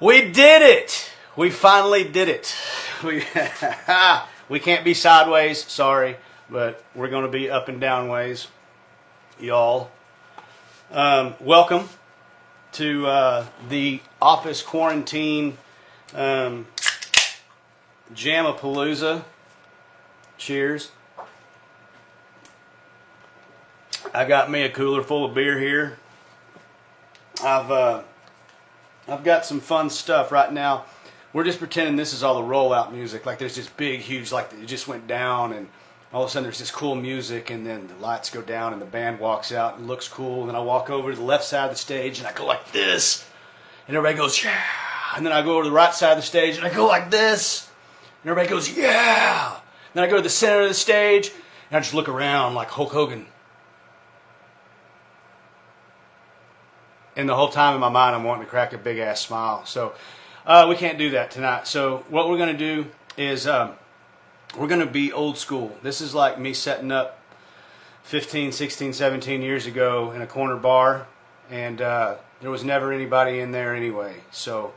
We did it! We finally did it. We we can't be sideways, sorry, but we're going to be up and down ways, y'all. Welcome to the office quarantine Jamapalooza. Cheers. I got me a cooler full of beer here. I've got some fun stuff right now. We're just pretending this is all the rollout music. Like there's this big, huge, like it just went down, and all of a sudden there's this cool music, and then the lights go down, and the band walks out, and it looks cool. And then I walk over to the left side of the stage, and I go like this, and everybody goes yeah. And then I go over to the right side of the stage, and I go like this, and everybody goes yeah. And then I go to the center of the stage, and I just look around like Hulk Hogan. And the whole time in my mind, I'm wanting to crack a big ass smile. So we can't do that tonight. So what we're going to do is we're going to be old school. This is like me setting up 15, 16, 17 years ago in a corner bar. And there was never anybody in there anyway. So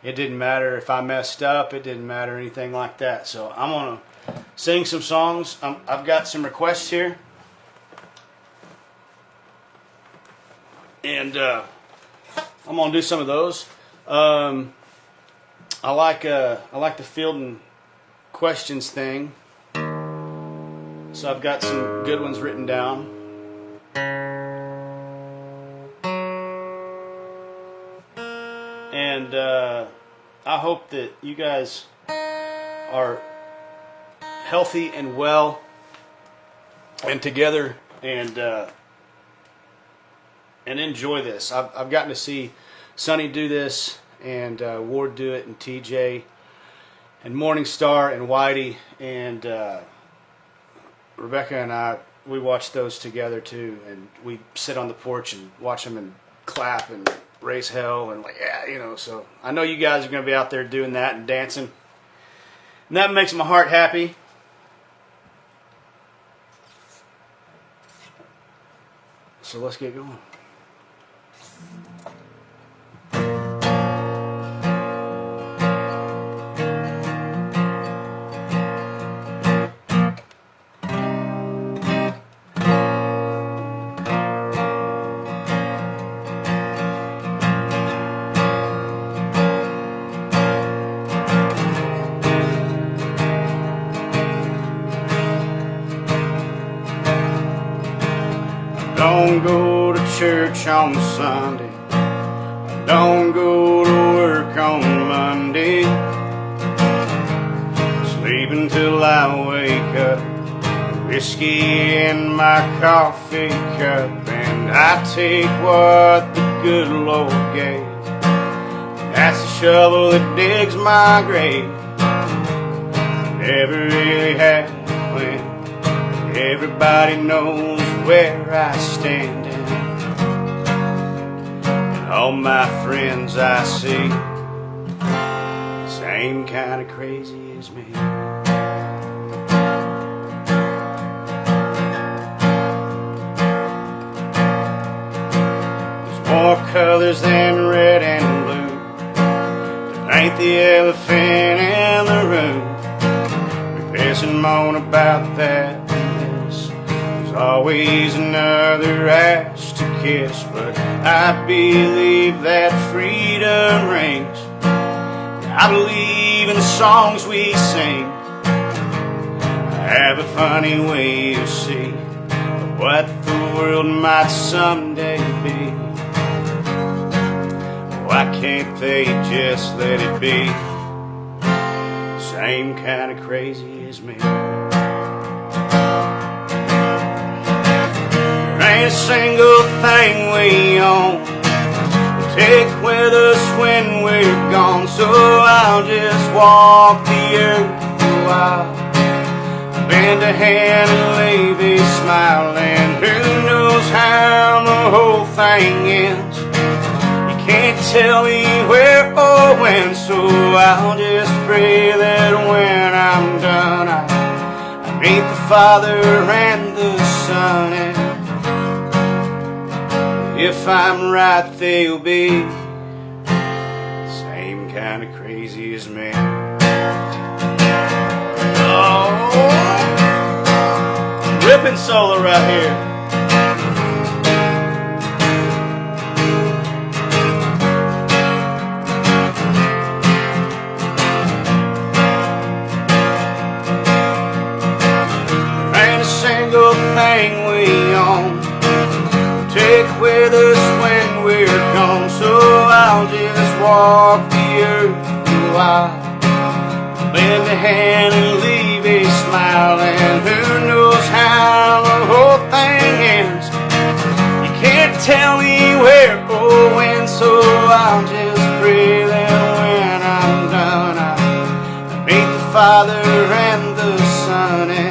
it didn't matter if I messed up. It didn't matter anything like that. So I'm going to sing some songs. I've got some requests here. And I'm gonna do some of those. I like the fielding questions thing. So I've got some good ones written down. And I hope that you guys are healthy and well and together and enjoy this. I've gotten to see Sonny do this, and Ward do it, and TJ, and Morningstar, and Whitey, and Rebecca and I, we watch those together too, and we sit on the porch and watch them and clap and raise hell and like, yeah, you know, so I know you guys are going to be out there doing that and dancing, and that makes my heart happy. So let's get going. Don't go to church on Sunday. Don't go to work on Monday. Sleep until I wake up. Whiskey in my coffee cup, and I take what the good Lord gave. That's the shovel that digs my grave. Never really had a plan. Everybody knows where I stand, and all my friends I see, same kind of crazy as me. There's more colors than red and blue to paint the elephant in the room. We piss and moan about that. Always another ass to kiss, but I believe that freedom rings. I believe in the songs we sing. I have a funny way to see what the world might someday be. Why can't they just let it be? Same kind of crazy as me. Ain't a single thing we own we'll take with us when we're gone. So I'll just walk the earth a while, bend a hand and leave a smile, and who knows how the whole thing ends. You can't tell me where or when, so I'll just pray that when I'm done I meet the Father and the Son, and if I'm right, they'll be same same kind of crazy as me. Oh, ripping solo right here. Single thing we own take with us when we're gone, so I'll just walk the earth a while, lend a hand and leave a smile, and who knows how the whole thing ends. You can't tell me where or when, so I'll just pray that when I'm done I meet the Father and the Son, and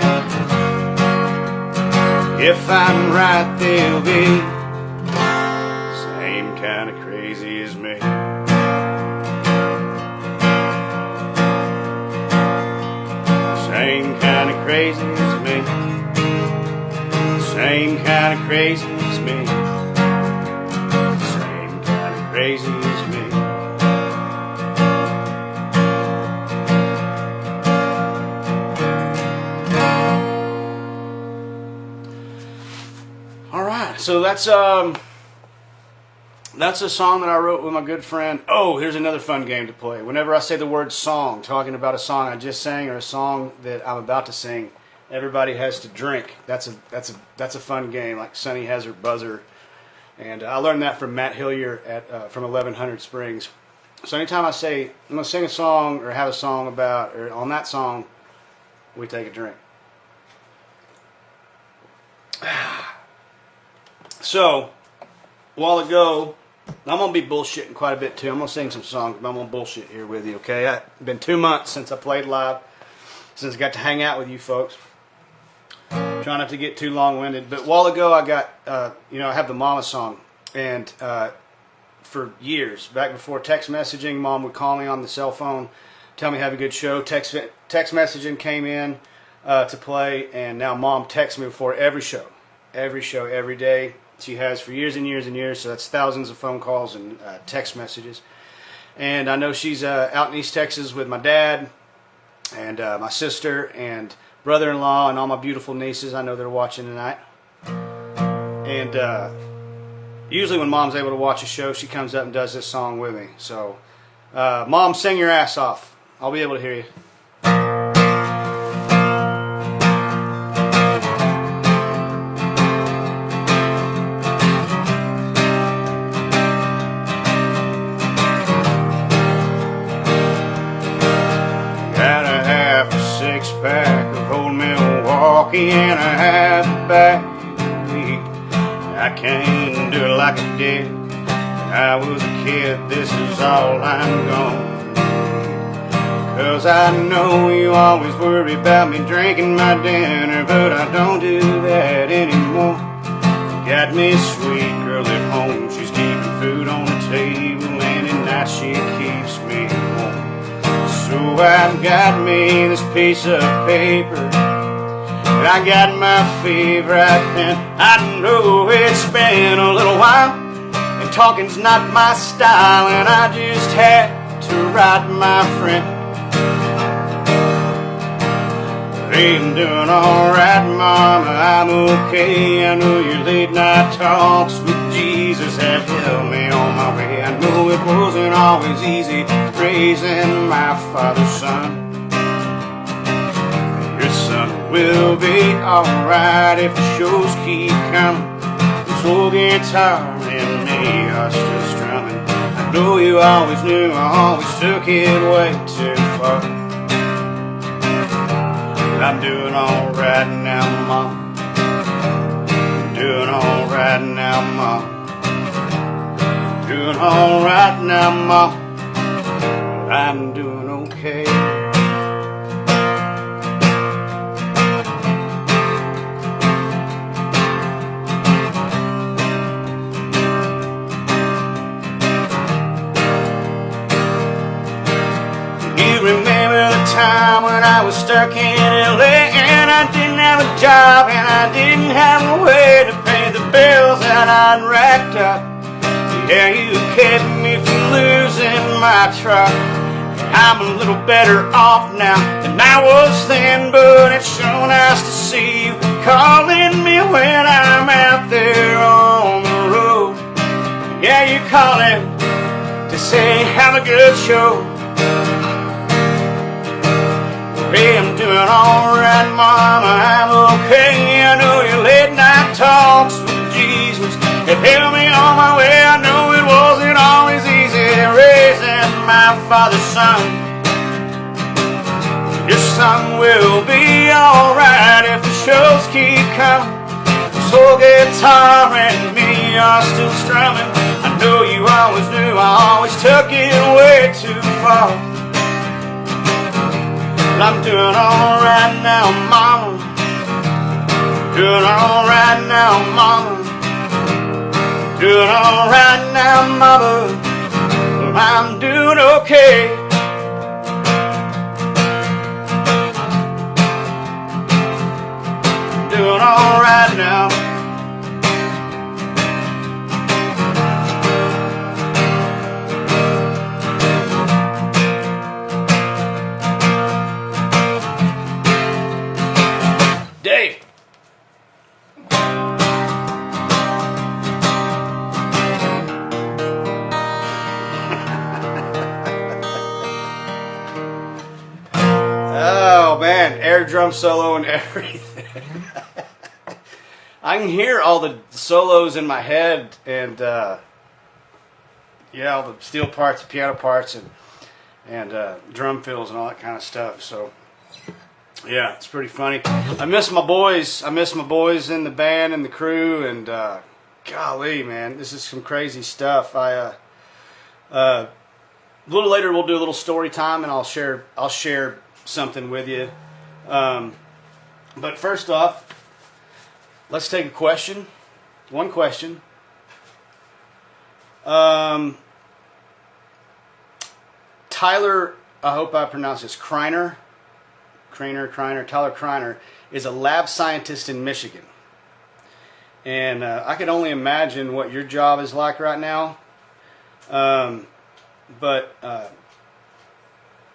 if I'm right, they'll be same kind of crazy as me. Same kind of crazy as me. Same kind of crazy as me. Same kind of crazy as me. So that's a song that I wrote with my good friend. Oh, here's another fun game to play. Whenever I say the word song, talking about a song I just sang or a song that I'm about to sing, everybody has to drink. That's a fun game. Like Sunny has her buzzer, and I learned that from Matt Hillier from 1100 Springs. So anytime I say I'm gonna sing a song or have a song about or on that song, we take a drink. So, a while ago, I'm going to be bullshitting quite a bit too. I'm going to sing some songs, but I'm going to bullshit here with you, okay? It's been 2 months since I played live, since I got to hang out with you folks. Trying not to get too long-winded, but a while ago I got, I have the Mama song, and for years, back before text messaging, Mom would call me on the cell phone, tell me have a good show. Text messaging came in to play, and now Mom texts me before every show, every day. She has for years and years and years, so that's thousands of phone calls and text messages. And I know she's out in East Texas with my dad and my sister and brother-in-law and all my beautiful nieces. I know they're watching tonight. And usually when Mom's able to watch a show, she comes up and does this song with me. So, Mom, sing your ass off. I'll be able to hear you. Pack of old Milwaukee and I have a backbeat. I can't do it like I did when I was a kid. This is all I'm gonna do, 'cause I know you always worry about me drinking my dinner, but I don't do that anymore. Got me a sweet girl at home, she's keeping food on the table, and at night she keeps me warm. So I've got me this piece of paper, I got my favorite pen. I know it's been a little while, and talking's not my style, and I just had to write my friend. I'm doing alright, Mama, I'm okay. I know your late night talks with Jesus have helped me on my way. I know it wasn't always easy raising my father's son. Your son will be alright if the shows keep coming. This old guitar and me are still strumming. I know you always knew I always took it way too far. I'm doing alright now, Mom. I'm doing alright now, Mom. Doing alright now, Mom. I'm doing okay. You remember the time when I was stuck in LA and I didn't have a job and I didn't have a way to pay the bills that I'd racked up. Yeah, you kept me from losing my truck. I'm a little better off now than I was then, but it's so nice to see you calling me when I'm out there on the road. Yeah, you're calling to say have a good show. Hey, I'm doing alright, Mama, I'm okay. I know your late night talks with Jesus have helped me on my way. I know it wasn't always easy raising my father's son. Your son will be alright if the shows keep coming. So guitar and me are still strumming. I know you always knew I always took it way too far. But I'm doing alright now, Mama. Doing alright now, Mama. Doing alright now, Mama. I'm doing okay. Doing alright now. Dave. Oh man, air drum solo and everything. I can hear all the solos in my head, and yeah, all the steel parts, the piano parts, and drum fills and all that kind of stuff. So yeah, it's pretty funny. I miss my boys. I miss my boys in the band and the crew, and golly, man, this is some crazy stuff. A little later we'll do a little story time, and I'll share something with you. But first off, let's take a question. One question. Tyler, I hope I pronounce this, Tyler Kreiner is a lab scientist in Michigan. And I could only imagine what your job is like right now. But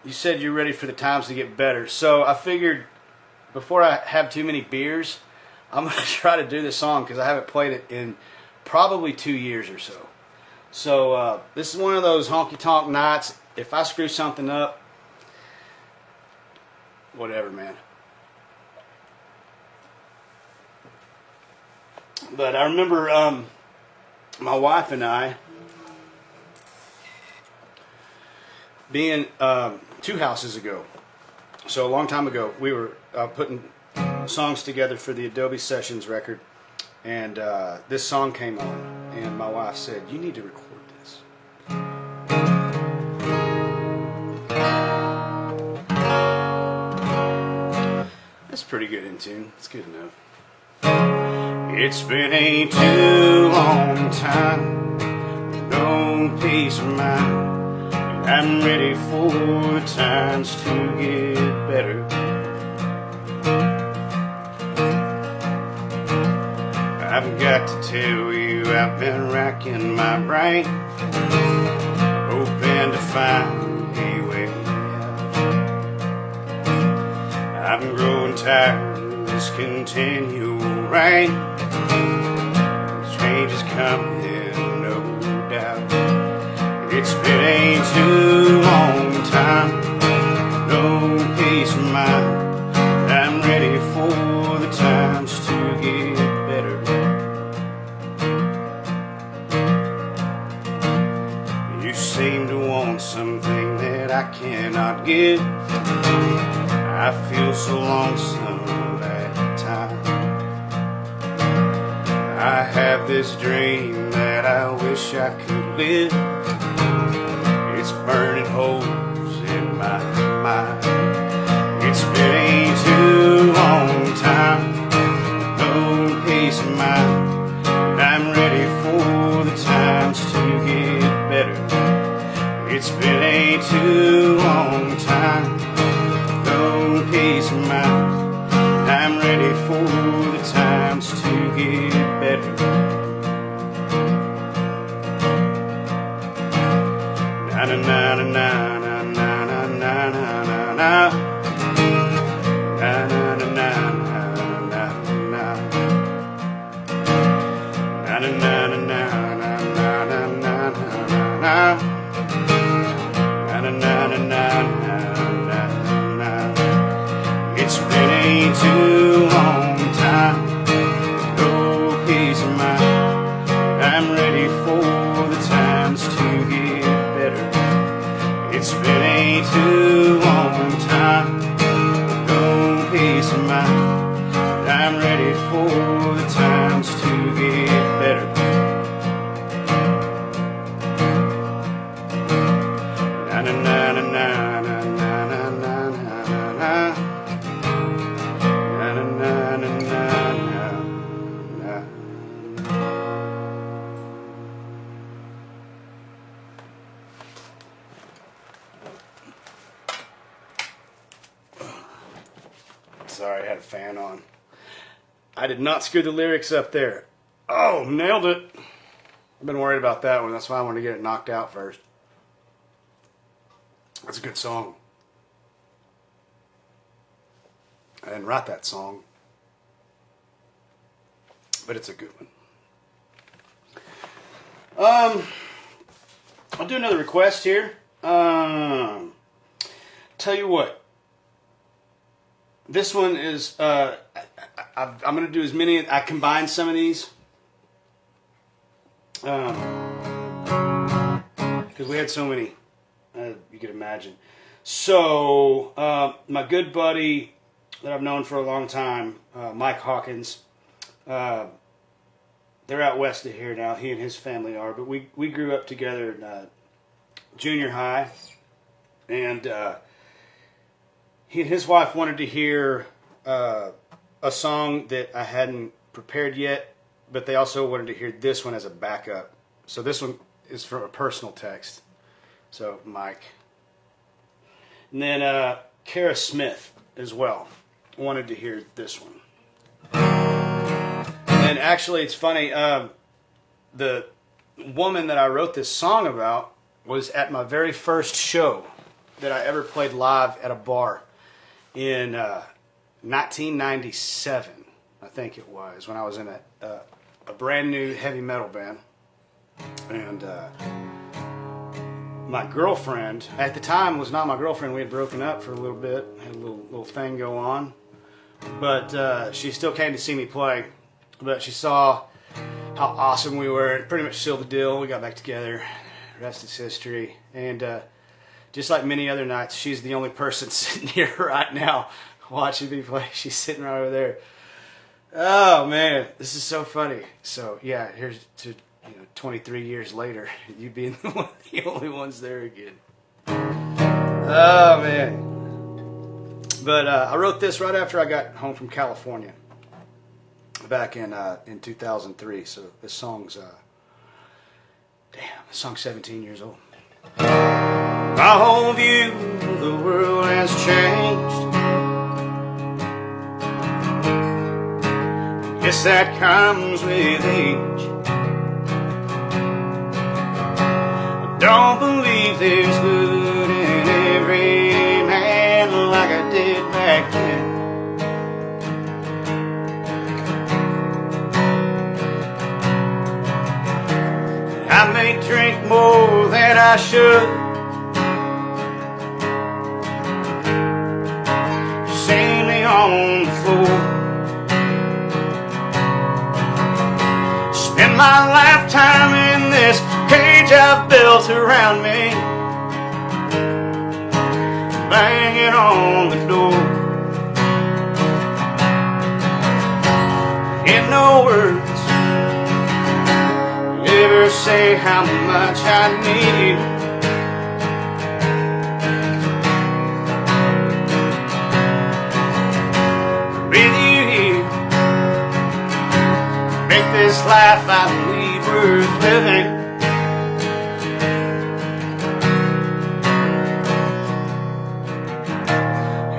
you said you're ready for the times to get better. So I figured before I have too many beers, I'm going to try to do this song because I haven't played it in probably 2 years or so. So this is one of those honky-tonk nights. If I screw something up, whatever, man. But I remember my wife and I being 2 houses ago. So a long time ago, we were putting songs together for the Adobe Sessions record, and this song came on, and my wife said, "You need to record this." That's pretty good in tune. It's good enough. It's been a too long time, no peace of mind, and I'm ready for the times to get better. I've got to tell you, I've been racking my brain, hoping to find a way out. I'm growing tired of this continual rain. Change is coming, no doubt. It's been a too long time, no peace of mind. I'm ready for the times to get better. You seem to want something that I cannot give. I feel so lonesome at times. I have this dream that I wish I could live. It's burning holes in my mind. It's been a too long time, no peace of mind. I'm ready for the times to get better. It's been a too long time, no peace of mind. I'm ready for the times to get better. for the times to get better. Na na na na na na na na na na. Na na na na na na. Sorry, I had a fan on. I did not screw the lyrics up there. Oh, nailed it. I've been worried about that one. That's why I wanted to get it knocked out first. That's a good song. I didn't write that song, but it's a good one. I'll do another request here. Tell you what. This one is, I'm going to do as many, I combined some of these. Because we had so many, you could imagine. So, my good buddy that I've known for a long time, Mike Hawkins, they're out west of here now, he and his family are, but we grew up together in junior high, and he and his wife wanted to hear a song that I hadn't prepared yet, but they also wanted to hear this one as a backup. So this one is from a personal text. So Mike. And then Kara Smith as well wanted to hear this one. And actually it's funny, the woman that I wrote this song about was at my very first show that I ever played live at a bar. In 1997, I think it was, when I was in a brand new heavy metal band. And my girlfriend, at the time, was not my girlfriend. We had broken up for a little bit, had a little thing go on. But she still came to see me play. But she saw how awesome we were. It pretty much sealed the deal. We got back together. The rest is history. And just like many other nights, she's the only person sitting here right now watching me play. She's sitting right over there. Oh man, this is so funny. So yeah, here's to 23 years later, you being the only ones there again. Oh man. But I wrote this right after I got home from California, back in 2003. So this song's this song's 17 years old. My whole view of the world has changed. Guess that comes with age. I don't believe there's good in every man like I did back then. I may drink more than I should. See me on the floor. Spend my lifetime in this cage I've built around me, banging on the door. In no words ever say how much I need you. With you here, make this life I lead worth living.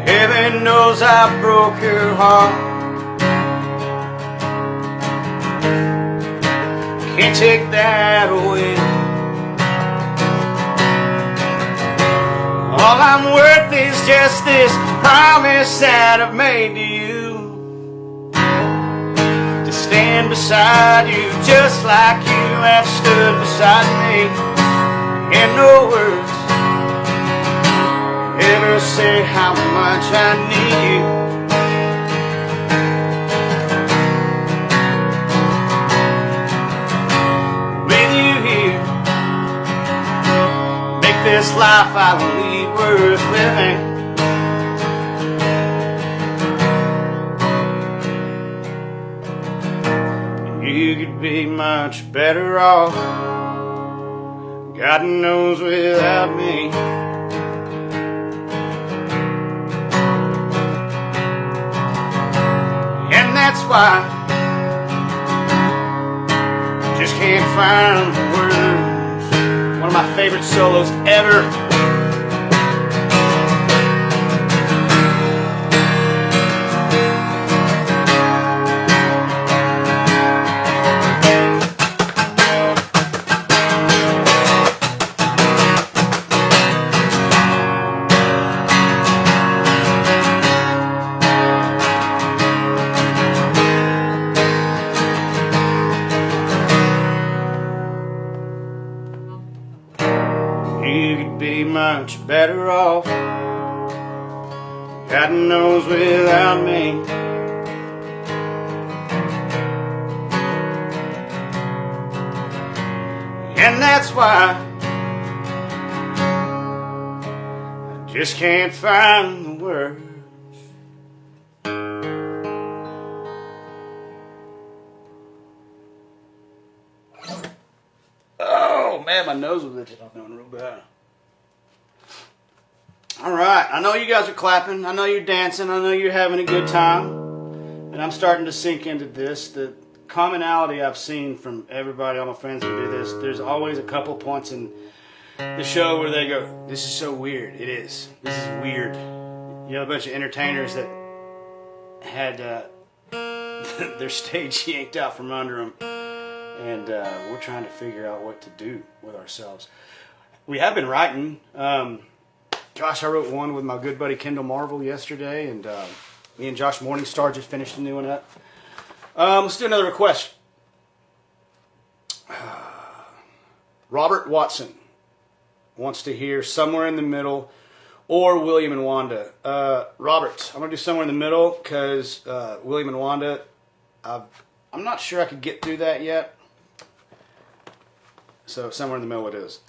Heaven knows I broke your heart. Can't take that away. All I'm worth is just this promise that I've made to you, to stand beside you just like you have stood beside me. In no words ever say how much I need you. This life I lead worth living. be much better off, God knows, without me. And that's why I just can't find the words. One of my favorite solos ever. You could be much better off, God knows, without me. And that's why I just can't find the words. Oh man, my nose was itching. I'm doing real bad. Alright, I know you guys are clapping, I know you're dancing, I know you're having a good time. And I'm starting to sink into this. The commonality I've seen from everybody, all my friends who do this, there's always a couple points in the show where they go, this is so weird. It is. This is weird. You know, a bunch of entertainers that had their stage yanked out from under them. And we're trying to figure out what to do with ourselves. We have been writing. Gosh, I wrote one with my good buddy Kendall Marvel yesterday, and me and Josh Morningstar just finished a new one up. Let's do another request. Robert Watson wants to hear Somewhere in the Middle or William and Wanda. Robert, I'm going to do Somewhere in the Middle because William and Wanda, I'm not sure I could get through that yet. So Somewhere in the Middle it is.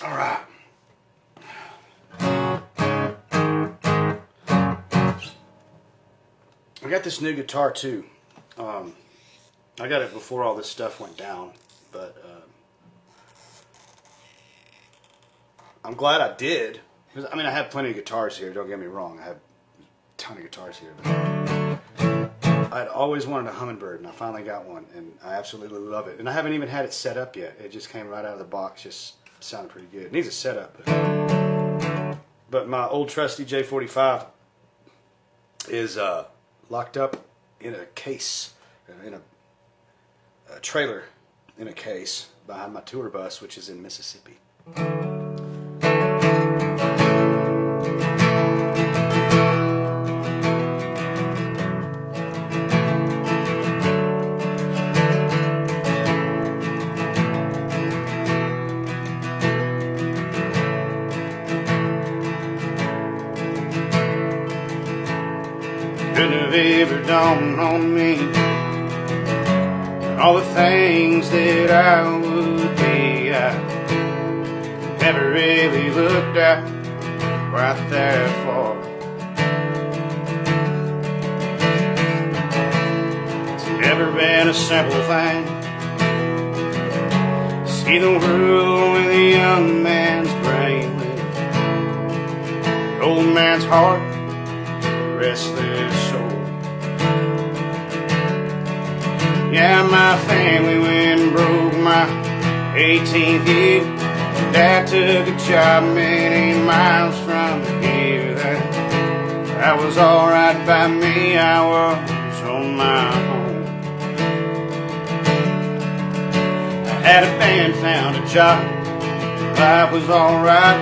All right. I got this new guitar too. I got it before all this stuff went down, but I'm glad I did. I mean, I have plenty of guitars here, don't get me wrong. I have a ton of guitars here. But I'd always wanted a Hummingbird, and I finally got one, and I absolutely love it. And I haven't even had it set up yet. It just came right out of the box, just sounded pretty good. It needs a setup. But my old trusty J45 is locked up in a case, in a trailer in a case behind my tour bus, which is in Mississippi. Couldn't have ever dawned on me all the things that I would be. I never really looked out quite that far. It's never been a simple thing. See the world with a young man's brain, with an old man's heart, restless soul. Yeah, my family went broke my 18th year. Dad took a job many miles from here. That was alright by me, I was on my own. I had a band, found a job, life was alright.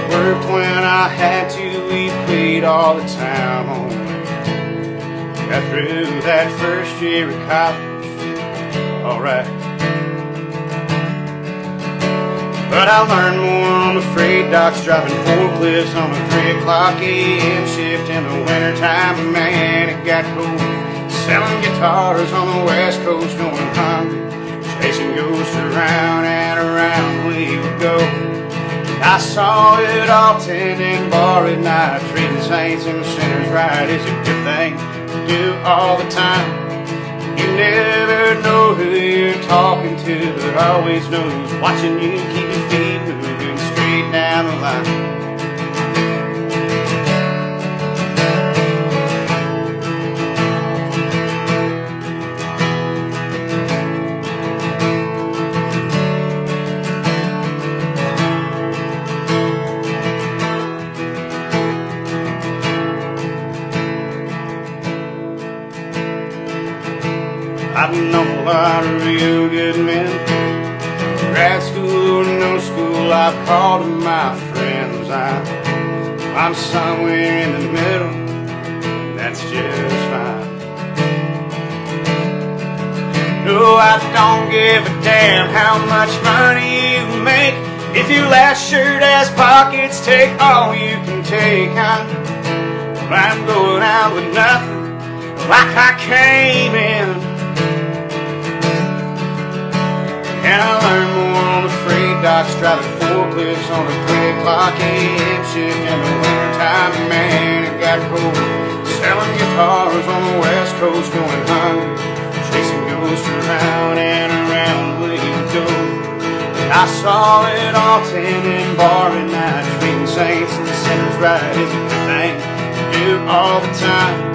Worked when I had to, we played all the time on. Got through that first year of college, alright. But I learned more on the freight docks, driving forklifts on a 3 o'clock a.m. shift in the wintertime. Man, it got cold. Selling guitars on the west coast, going hungry, chasing ghosts around and around we would go. I saw it all tending bar at night, treating saints and sinners right is a good thing. do all the time. You never know who you're talking to, but always knows watching you keep your feet moving straight down the line. I've known a lot of real good men, grad school or no school. I've called them my friends. I'm somewhere in the middle, that's just fine. No, I don't give a damn how much money you make. If your last shirt has pockets, take all you can take. I'm going out with nothing, like I came in. And I learned more on the freight docks, driving forklifts on a 3 o'clock a.m. shift in the wintertime. Man, it got cold. Selling guitars on the west coast, going hungry, chasing ghosts around and around where you go. I saw it all tending bar at night, treating saints and sinners right is a good thing to do all the time.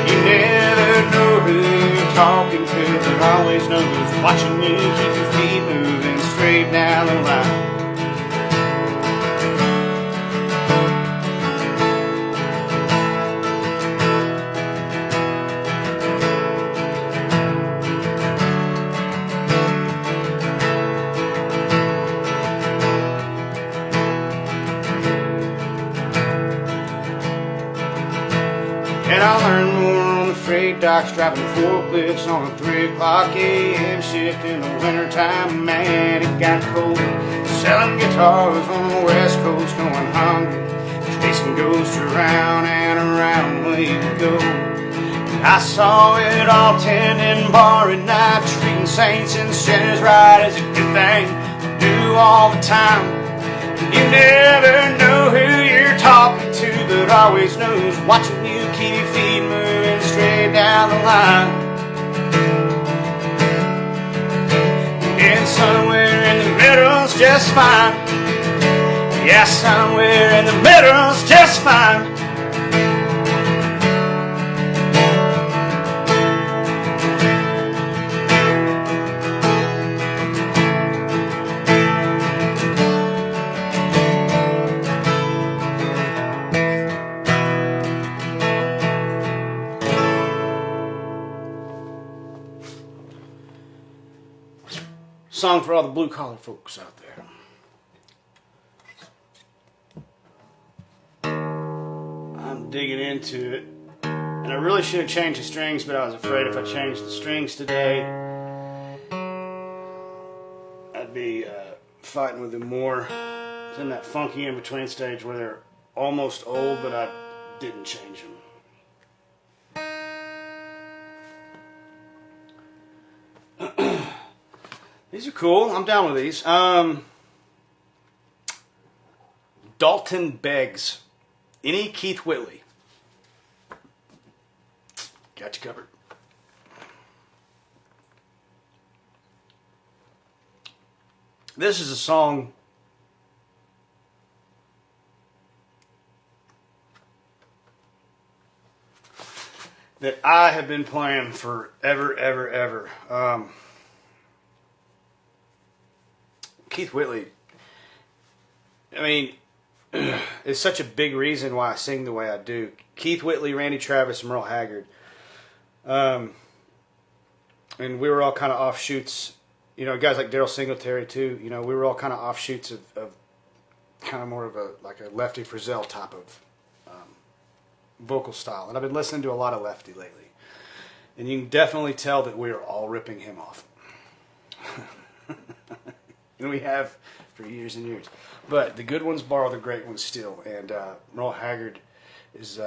You never know who you're talking to, but always knows watching you keep your feet moving straight down the line. And I learned more on the freight docks, driving forklifts on a 3 o'clock a.m. shift in the wintertime. Man, it got cold. Selling guitars on the west coast, going hungry, chasing ghosts around and around where you go. I saw it all tending bar at night, treating saints and sinners right is a good thing to do all the time. You never know who you're talking to, but always knows watching you keep your feet moving straight down the line. And somewhere in the middle's just fine. Yeah, somewhere in the middle's just fine. Song for all the blue-collar folks out there. I'm digging into it. And I really should have changed the strings, but I was afraid if I changed the strings today, I'd be fighting with them more. It's in that funky in-between stage where they're almost old, but I didn't change them. These are cool. I'm down with these. Dalton Beggs. Any Keith Whitley. Got you covered. This is a song that I have been playing forever, ever. Keith Whitley, I mean, is such a big reason why I sing the way I do. Keith Whitley, Randy Travis, and Merle Haggard. And we were all kind of offshoots, you know, guys like Daryl Singletary too, you know, we were all kind of offshoots of kind of more of a Lefty Frizzell type of vocal style. And I've been listening to a lot of Lefty lately. And you can definitely tell that we're all ripping him off. And we have for years and years. But the good ones borrow the great ones still. And Merle Haggard is,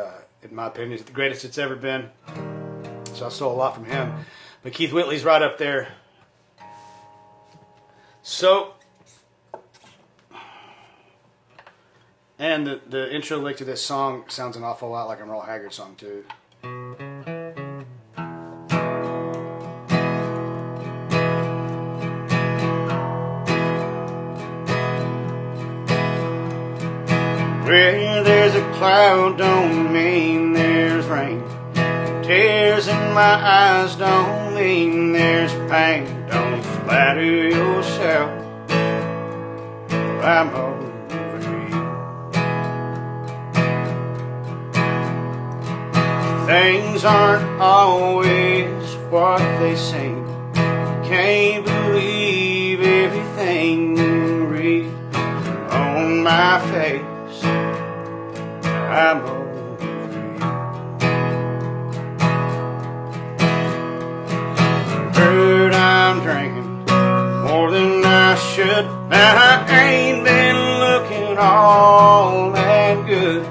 in my opinion, the greatest it's ever been. So I stole a lot from him. But Keith Whitley's right up there. So, and the intro lick to this song sounds an awful lot like a Merle Haggard song too. Where there's a cloud don't mean there's rain. Tears in my eyes don't mean there's pain. Don't flatter yourself, I'm over you. Things aren't always what they seem. Can't believe everything you read on my face. I'm over you. Heard I'm drinking more than I should. I ain't been looking all that good.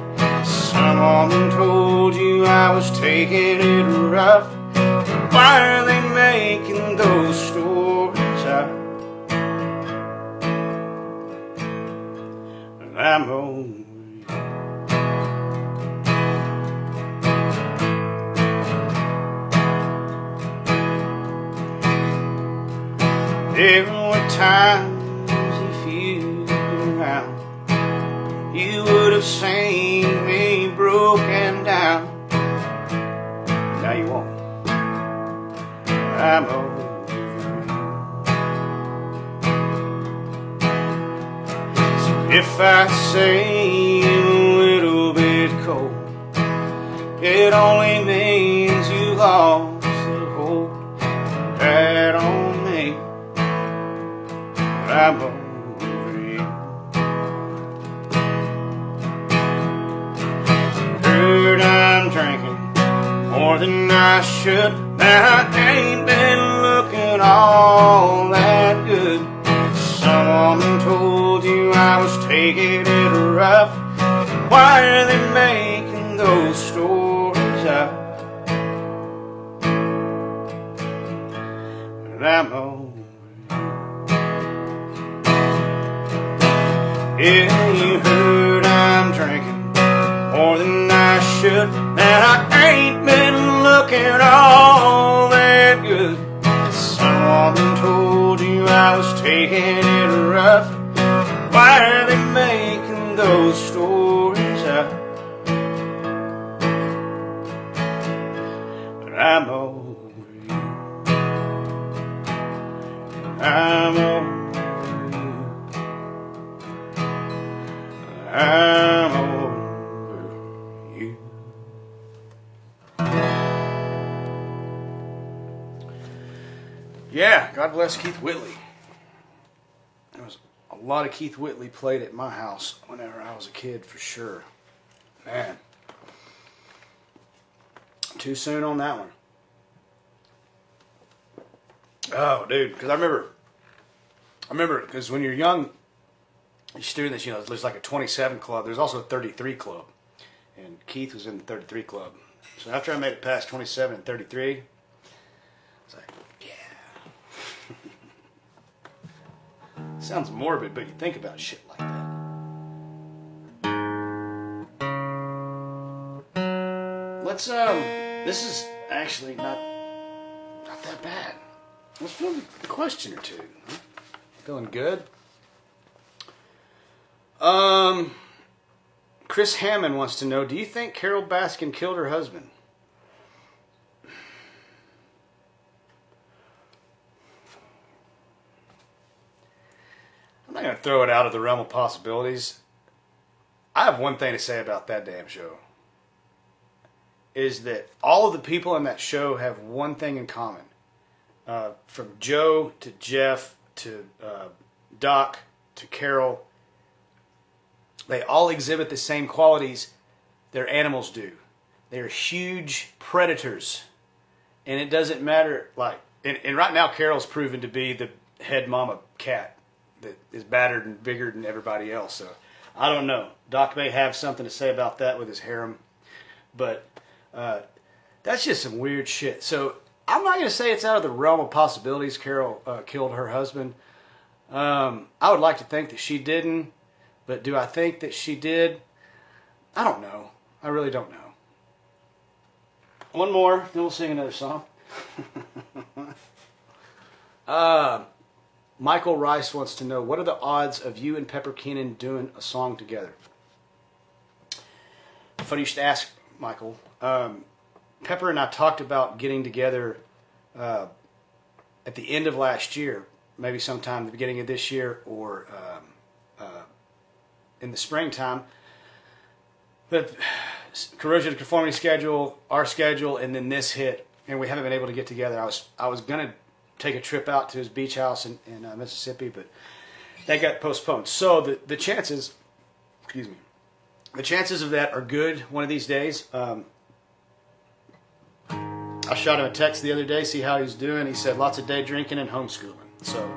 Someone told you I was taking it rough. Why are they making those stories up? I'm over you. There were times if you were around, you would have seen me broken down. Now you won't. I'm over you. So if I say a little bit cold, it only means you lost the hold that on me. I'm over you. Heard I'm drinking more than I should. I ain't been looking all that good. Someone told you I was taking it rough. Why are they making those stories up? But I'm over. Yeah, you heard I'm drinking more than I should, and I ain't been looking all that good. Someone told you I was taking it rough. Why are they making those stories up? But I'm over you. I'm over you. I'm over you. Yeah, God bless Keith Whitley. There was a lot of Keith Whitley played at my house whenever I was a kid, for sure. Man. Too soon on that one. Oh, dude, because I remember because when you're young, you do this, there's like a 27 club. There's also a 33 club. And Keith was in the 33 club. So after I made it past 27 and 33, I was like, yeah. Sounds morbid, but you think about shit like that. Let's, this is actually not that bad. Let's film a question or two. Feeling good? Chris Hammond wants to know, do you think Carol Baskin killed her husband? I'm not going to throw it out of the realm of possibilities. I have one thing to say about that damn show. Is that all of the people in that show have one thing in common. From Joe to Jeff to Doc to Carol, they all exhibit the same qualities their animals do. They're huge predators. And it doesn't matter, and right now Carol's proven to be the head mama cat that is battered and bigger than everybody else. So I don't know. Doc may have something to say about that with his harem. But that's just some weird shit. So I'm not going to say it's out of the realm of possibilities Carol killed her husband. I would like to think that she didn't. But do I think that she did? I don't know. I really don't know. One more, then we'll sing another song. Michael Rice wants to know, what are the odds of you and Pepper Keenan doing a song together? funny you should ask, Michael. Pepper and I talked about getting together at the end of last year, maybe sometime at the beginning of this year, or in the springtime. But Corrosion of Conformity schedule, our schedule, and then this hit, and we haven't been able to get together. I was gonna take a trip out to his beach house in Mississippi, but that got postponed. So the chances, excuse me, the chances of that are good one of these days. I shot him a text the other day, see how he's doing. He said lots of day drinking and homeschooling. So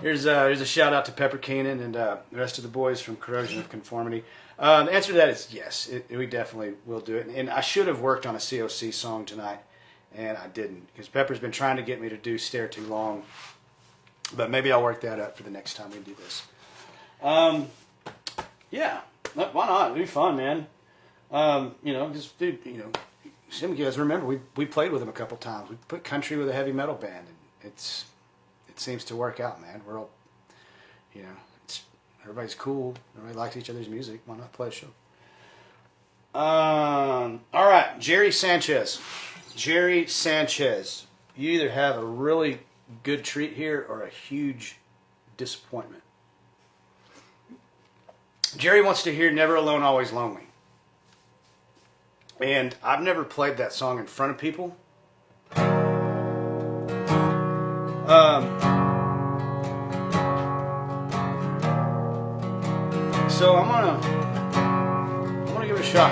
here's a shout out to Pepper Keenan and the rest of the boys from Corrosion of Conformity. The answer to that is yes, we definitely will do it. And I should have worked on a COC song tonight, and I didn't, because Pepper's been trying to get me to do Stare Too Long. But maybe I'll work that up for the next time we do this. Yeah, why not? It'll be fun, man. Just dude, some of you guys remember we played with him a couple times. We put country with a heavy metal band, and it seems to work out, man. We're all, everybody's cool. Everybody likes each other's music. Why not play a show? All right, Jerry Sanchez. Jerry Sanchez. You either have a really good treat here or a huge disappointment. Jerry wants to hear Never Alone, Always Lonely. And I've never played that song in front of people. So I'm gonna give it a shot.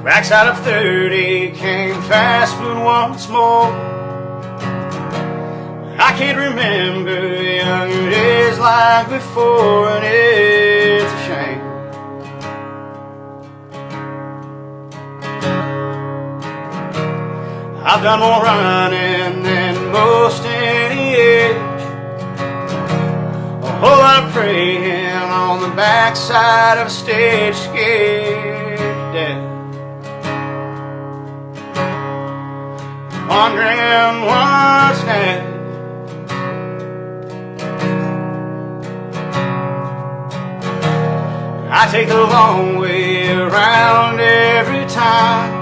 Backside of 30 came fast, but once more I can't remember younger days like before, and it's a shame. I've done more running than most any age, a whole lot of praying on the backside of a stage, scared to death, wondering what's next. I take the long way around every time,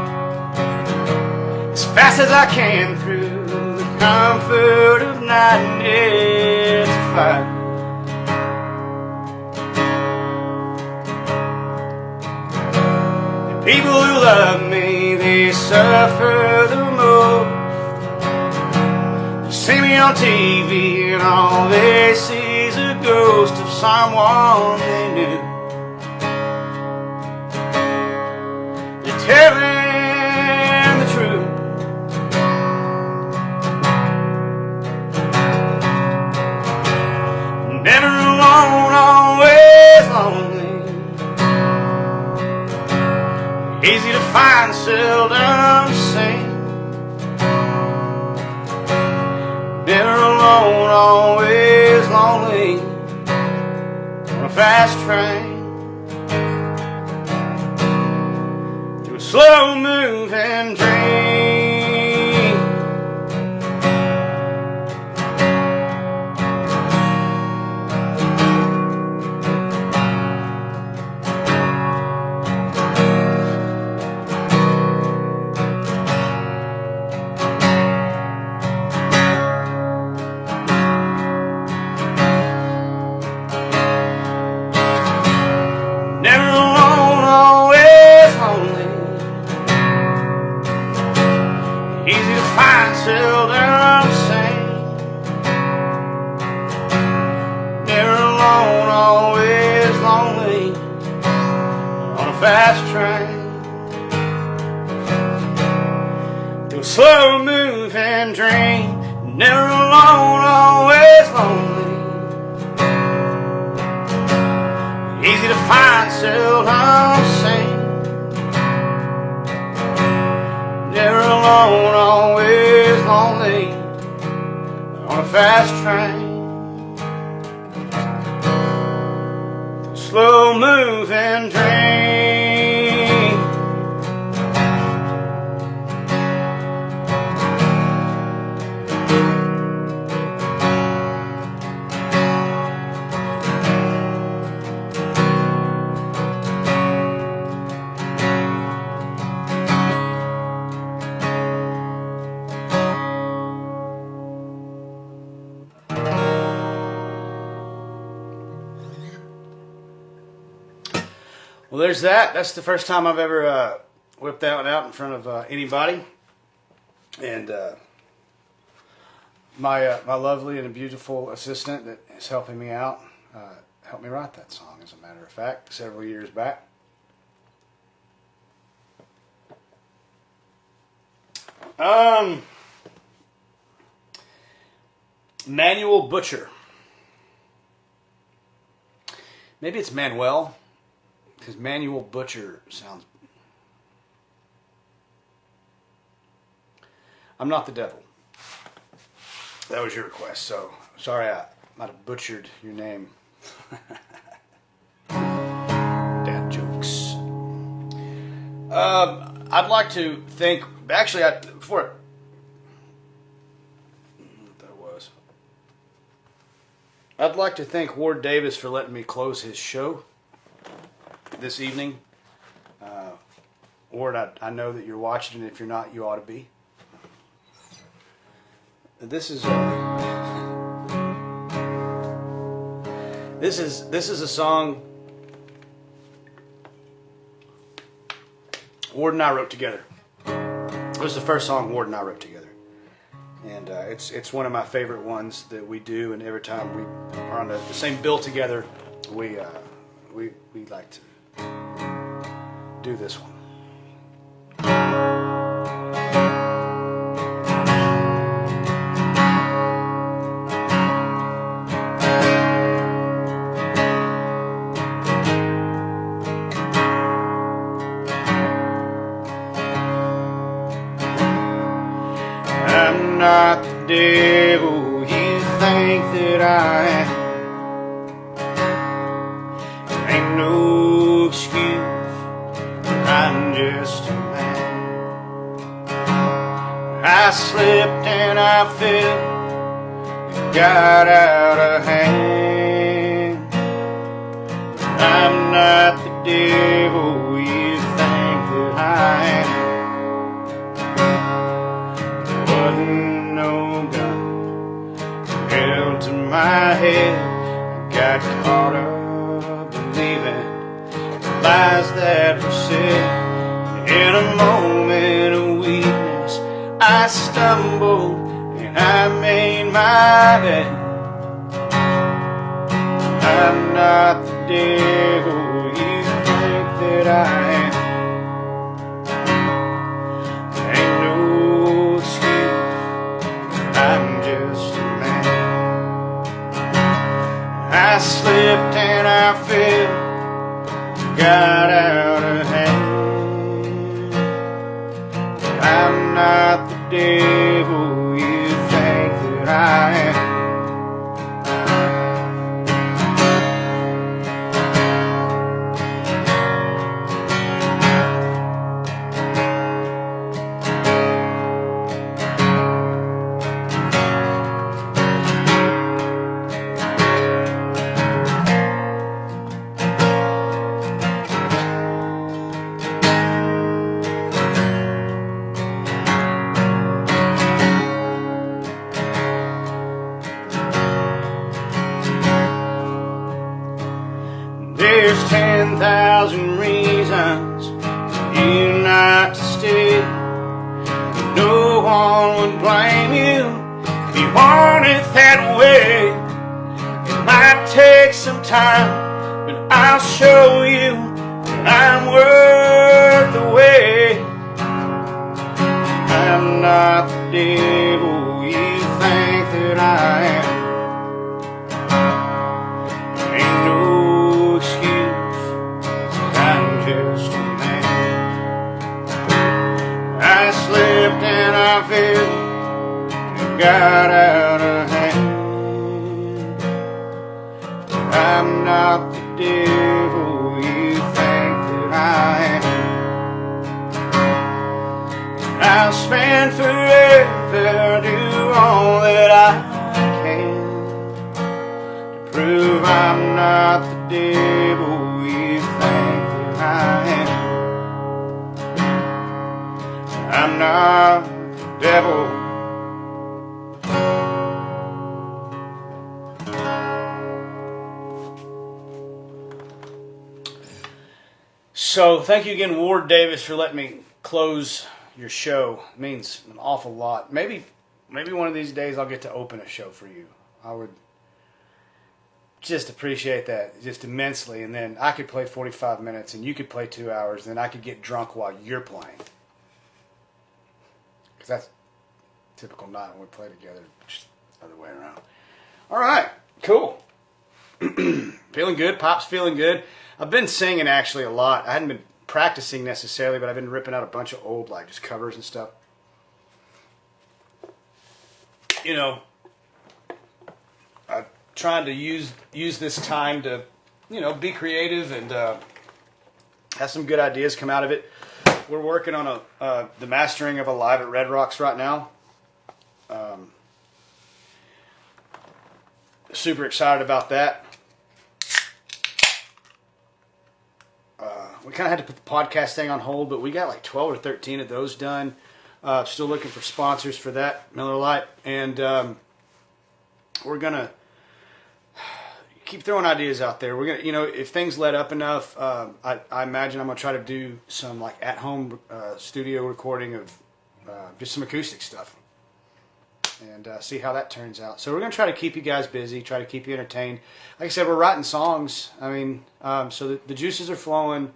as fast as I can through the comfort of night, and it's a fight. The people who love me, they suffer the most. You see me on TV and all they see is a ghost of someone they knew. Telling the truth, never alone, always lonely. Easy to find, seldom seen. Never alone, always lonely. On a fast train, slow-moving dream. Never alone, always lonely. Easy to find, seldom seen. Never alone, always lonely. On a fast train, through a slow-moving dream. Never alone, always lonely. Easy to find, seldom seen. Never alone, always lonely. On a fast train, slow-moving dream. Well, there's that. That's the first time I've ever whipped that one out in front of anybody. And my lovely and beautiful assistant that is helping me out helped me write that song, as a matter of fact, several years back. Manuel Butcher. Maybe it's Manuel, because Manuel Butcher sounds... I'm not the devil. That was your request, so sorry I might have butchered your name. Dad jokes. I'd like to thank... Actually, before... What that was. I'd like to thank Ward Davis for letting me close his show this evening. Ward, I know that you're watching, and if you're not, you ought to be. This is a song Ward and I wrote together. It was the first song Ward and I wrote together, and it's one of my favorite ones that we do. And every time we are on the same bill together, we like to do this one. I'm not the devil you think that I am. Ain't no excuse, I'm just a man. I slipped and I fell, it got out of hand. I'm not the devil you think that I am. No gun held to my head. I got caught up believing the lies that were said. In a moment of weakness, I stumbled and I made my bed. I'm not the devil you think that I am. Ain't no excuse, I'm just a man. I slipped and I fell, got out of hand. I'm not the devil you think that I am. There's 10,000 reasons for you not to stay. No one would blame you if you want it that way. It might take some time, but I'll show you that I'm worth the wait. I'm not the devil you think that I am. Ain't no excuse, I'm just a man. I slipped and I fell and got out of hand. I'm not the devil you think that I am. I'll spend forever, do all that I can to prove I'm not the devil you think that I am. I'm not the devil. So thank you again, Ward Davis, for letting me close your show. It means an awful lot. Maybe one of these days I'll get to open a show for you. I would just appreciate that just immensely. And then I could play 45 minutes and you could play 2 hours. And then I could get drunk while you're playing. Because that's a typical night when we play together. Just the other way around. All right. Cool. Feeling good. Pop's feeling good. I've been singing actually a lot. I hadn't been practicing necessarily, but I've been ripping out a bunch of old like just covers and stuff. You know, I'm trying to use this time to, you know, be creative and have some good ideas come out of it. We're working on the mastering of a live at Red Rocks right now. Super excited about that. We kind of had to put the podcast thing on hold, but we got like 12 or 13 of those done. Still looking for sponsors for that, Miller Lite. And we're going to keep throwing ideas out there. We're going to, you know, if things let up enough, I imagine I'm going to try to do some like at-home studio recording of just some acoustic stuff. And see how that turns out. So we're going to try to keep you guys busy, try to keep you entertained. Like I said, we're writing songs. I mean, so the juices are flowing.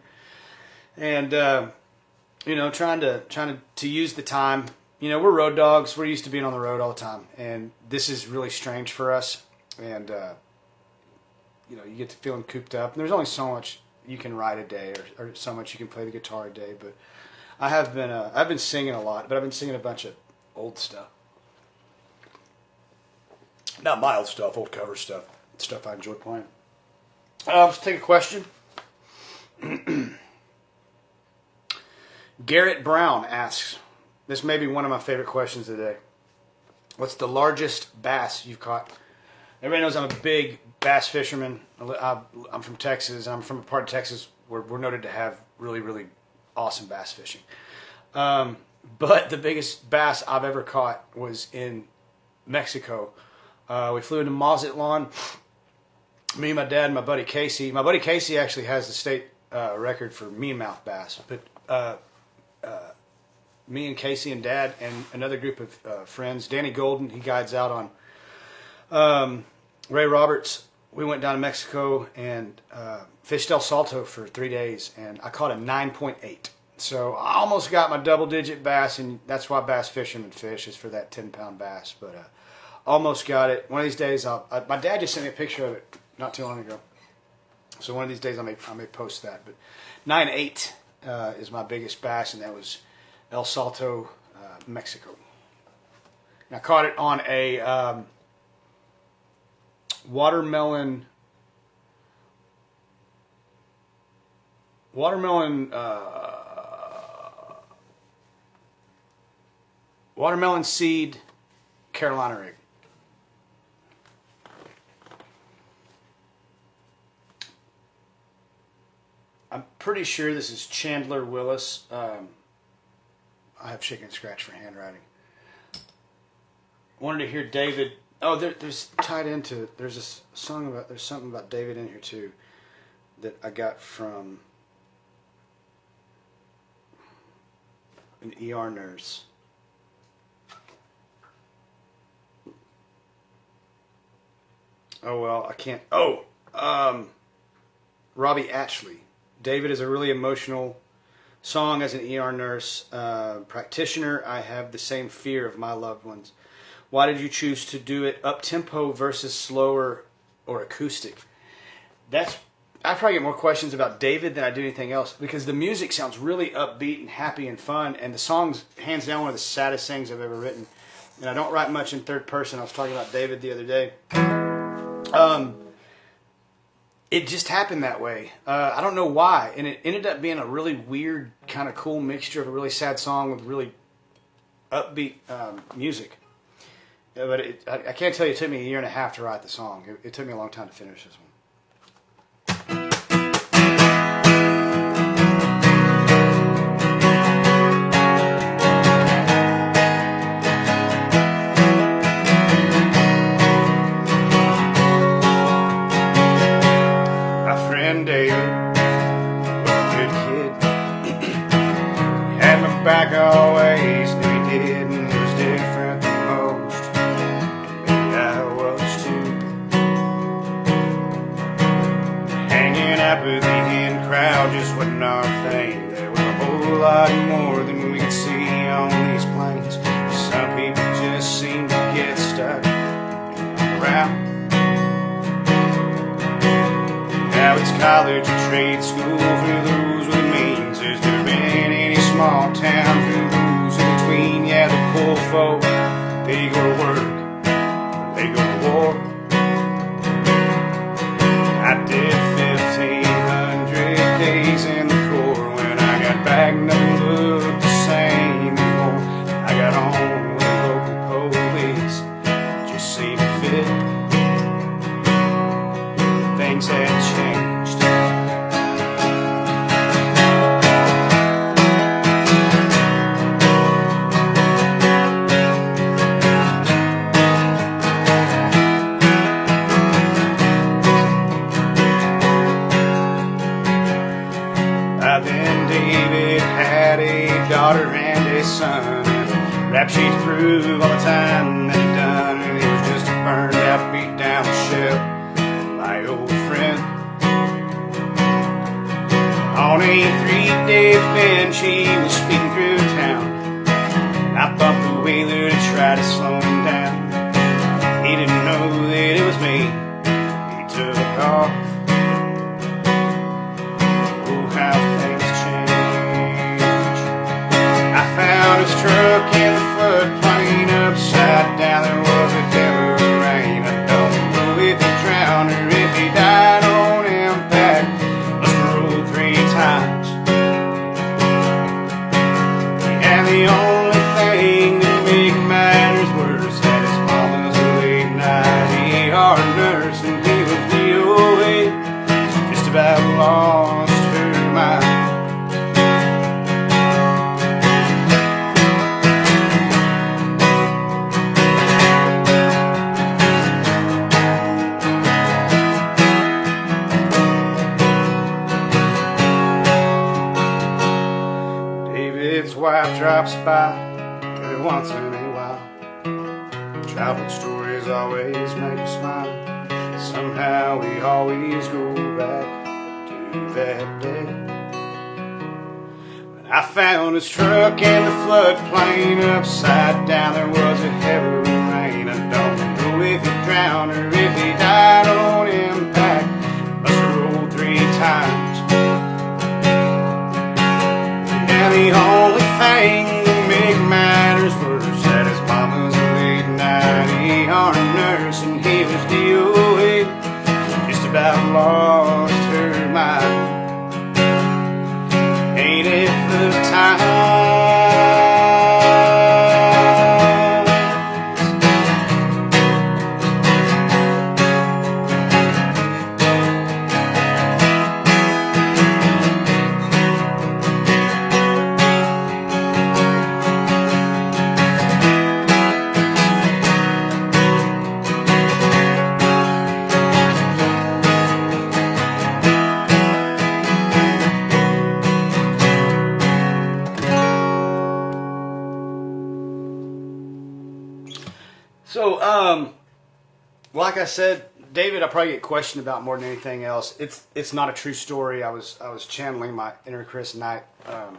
And, you know, trying to use the time. You know, we're road dogs. We're used to being on the road all the time. And this is really strange for us. And, you know, you get to feeling cooped up. And there's only so much you can write a day or so much you can play the guitar a day. But I've been singing a lot, but I've been singing a bunch of old stuff. Not my old stuff, old cover stuff. Stuff I enjoy playing. Let's take a question. Garrett Brown asks, this may be one of my favorite questions of the day. What's the largest bass you've caught? Everybody knows I'm a big bass fisherman. I'm from Texas. I'm from a part of Texas where we're noted to have really, really awesome bass fishing. But the biggest bass I've ever caught was in Mexico. We flew into Mazatlan. Me, my dad, and my buddy Casey. My buddy Casey actually has the state record for mean-mouth bass. But me and Casey and Dad and another group of friends, Danny Golden, he guides out on Ray Roberts. We went down to Mexico and fished El Salto for 3 days, and I caught a 9.8. So I almost got my double-digit bass, and that's why bass fishermen fish, is for that 10-pound bass. But almost got it. One of these days, my dad just sent me a picture of it not too long ago. So one of these days I may post that. But 9.8 is my biggest bass, and that was El Salto, Mexico. And I caught it on a watermelon seed Carolina rig. I'm pretty sure this is Chandler Willis. I have chicken scratch for handwriting. Wanted to hear David. Oh, there's tied into. There's a song about. There's something about David in here too, that I got from an ER nurse. Oh well, I can't. Oh, Robbie Ashley. David is a really emotional song as an ER nurse practitioner. I have the same fear of my loved ones. Why did you choose to do it up-tempo versus slower or acoustic? I probably get more questions about David than I do anything else, because the music sounds really upbeat and happy and fun, and the song's hands down one of the saddest things I've ever written. And I don't write much in third person. I was talking about David the other day. It just happened that way. I don't know why. And it ended up being a really weird, kind of cool mixture of a really sad song with really upbeat music. But I can't tell you, it took me a year and a half to write the song. It took me a long time to finish this one. My friend David was a good kid. college or trade school for those with means. Has there been any small town for those in between? Yeah, the poor folk, they go to work, they go to war. I did 1,500 days in the Corps. When I got back, nothing looked the same anymore. I got on with the local police, just seemed fit. Things had changed. Then David had a daughter and a son, and rap sheets prove all the time that he done, and he was just a burned out, beat down shell, my old friend. On a 3-day bench he was speeding through town, and I bumped the wheeler to try to slow him down. He didn't know that it was me. He took off. Oh, how things change. I found his truck in the floodplain, upside down. There was a hell of a rain. I don't know if he drowned or if he died on impact. Must have rolled 3 times. And the only thing that made matters worse, that his mama's a late night ER nurse, and he was DOA, just about lost her mind. David's wife drops by every once in a while. Childhood stories always make me smile. Somehow we always go back to that day when I found his truck in the floodplain, upside down. There was a heavy rain. I don't know if he drowned or if he died on impact. Must have rolled 3 times. And the only thing that made matters worse, that his mama's a late night ER nurse, and he was DOA, just about lost her mind. Ain't it the time? So, like I said, David, I probably get questioned about more than anything else. It's not a true story. I was channeling my inner Chris Knight. I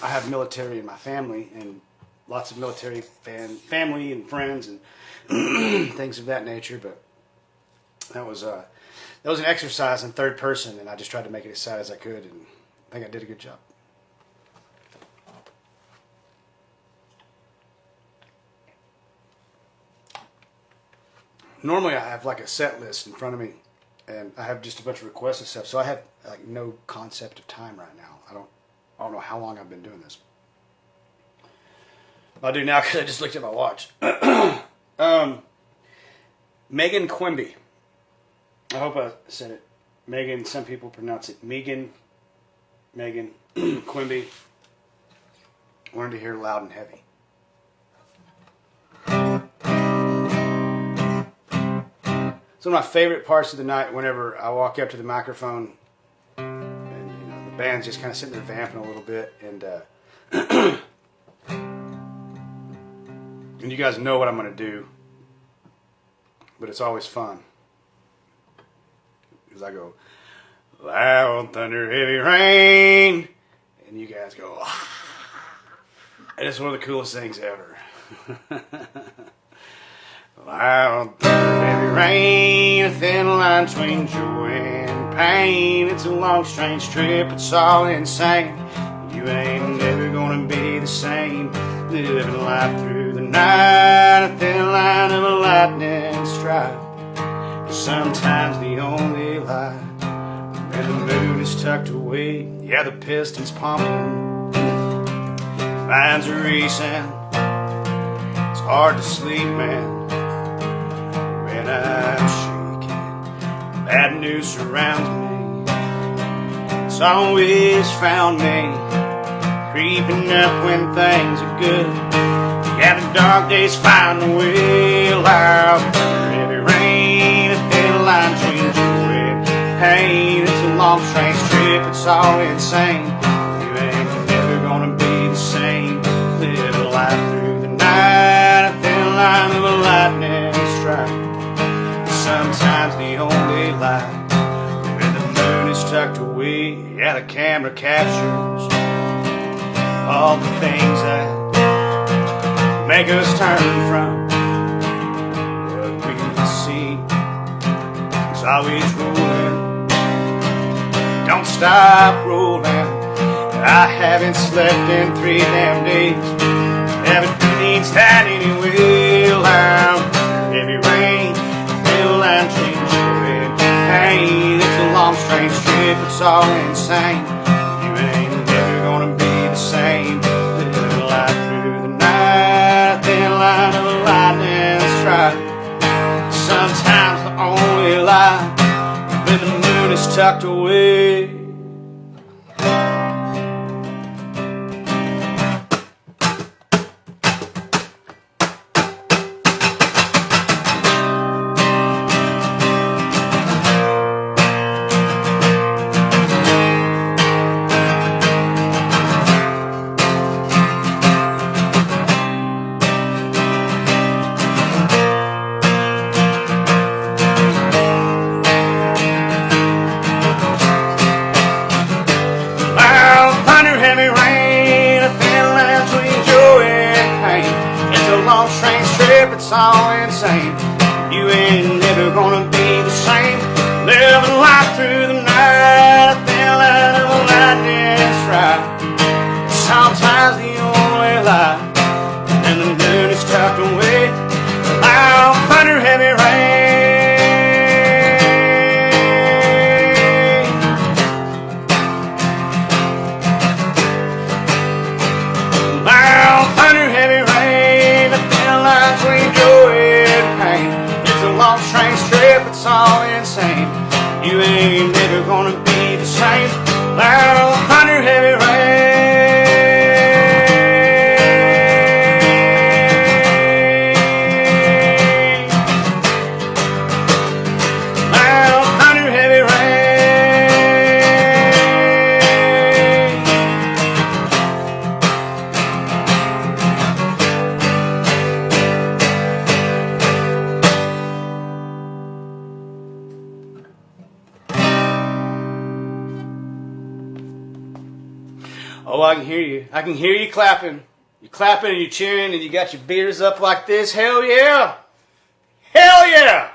have military in my family, and lots of military family and friends and things of that nature. But that was an exercise in third person, and I just tried to make it as sad as I could, and I think I did a good job. Normally I have like a set list in front of me, and I have just a bunch of requests and stuff, so I have like no concept of time right now. I don't know how long I've been doing this. I do now because I just looked at my watch. Megan Quimby. I hope I said it. Megan, some people pronounce it Megan. Megan Quimby. Wanted to hear loud and heavy. It's one of my favorite parts of the night whenever I walk up to the microphone and the band's just kind of sitting there vamping a little bit, and and you guys know what I'm going to do, but it's always fun because I go loud thunder heavy rain and you guys go ah. And it's one of the coolest things ever. Loud thunder heavy rain, rain, a thin line between joy and pain. It's a long, strange trip, it's all insane. You ain't never gonna be the same. Living life through the night, a thin line of a lightning strike. Sometimes the only light when the moon is tucked away. Yeah, the piston's pumping, minds are racing. It's hard to sleep, man, when I'm shaking. Bad news surrounds me. It's always found me creeping up when things are good. Yeah, the dark days find a way loud. Heavy rain, a thin line between joy and pain. It's a long, strange trip, it's all insane. You ain't never gonna be the same. Live a life through the night, a thin line of a lightning strike. Sometimes the only light when the moon is tucked away. Yeah, the camera captures all the things that make us turn from what we can see. It's always rolling, don't stop rolling. I haven't slept in 3 damn days. Everything needs that anyway. Loud, heavy rain, thin line between joy and pain. It's a long, strange trip, it's all insane. You ain't never gonna be the same. Living life through the night, thin line of a lightning strike. Sometimes the only light when the moon is tucked away. It's all insane. You ain't never gonna be the same. Living life through the night, a thin line of a lightning strike. Sometimes the only light, and the moon is tucked away. Loud thunder, heavy rain. Loud thunder, heavy rain. A thin line between joy and pain. It's a long, strange trip, it's all insane. You ain't never gonna be the same. Loud thunder, heavy rain. Oh, I can hear you. I can hear you clapping. You're clapping and you're cheering and you got your beers up like this. Hell yeah! Hell yeah!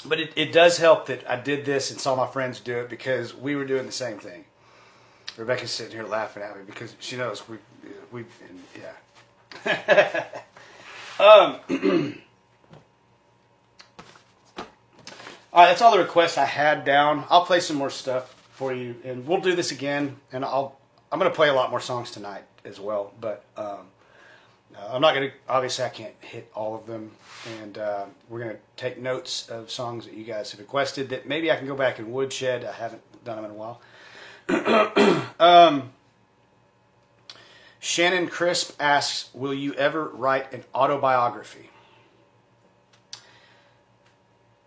But it does help that I did this and saw my friends do it because we were doing the same thing. Rebecca's sitting here laughing at me because she knows we yeah. All right, that's all the requests I had down. I'll play some more stuff for you, and we'll do this again. And I'm going to play a lot more songs tonight as well. But I'm not going to. Obviously, I can't hit all of them, and we're going to take notes of songs that you guys have requested that maybe I can go back and woodshed. I haven't done them in a while. Shannon Crisp asks, "Will you ever write an autobiography?"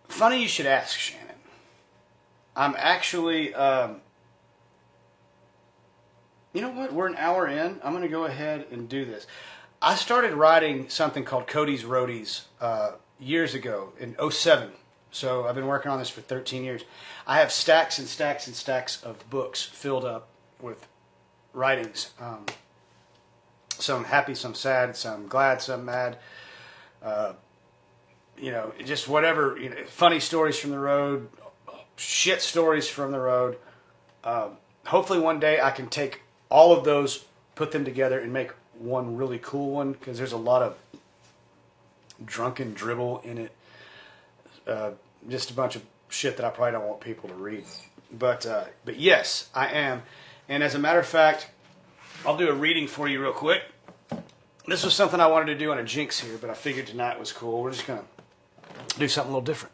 Funny you should ask, Shannon. I'm actually, you know what? We're an hour in. I'm going to go ahead and do this. I started writing something called Cody's Roadies years ago in '07. So I've been working on this for 13 years. I have stacks and stacks and stacks of books filled up with writings. Some happy, some sad, some glad, some mad. Just whatever. Funny stories from the road, shit stories from the road. Hopefully one day I can take all of those, put them together, and make one really cool one, because there's a lot of drunken dribble in it. Just a bunch of shit that I probably don't want people to read. But yes, I am. And as a matter of fact, I'll do a reading for you real quick. This was something I wanted to do on a Jinx here, but I figured tonight was cool. We're just going to do something a little different.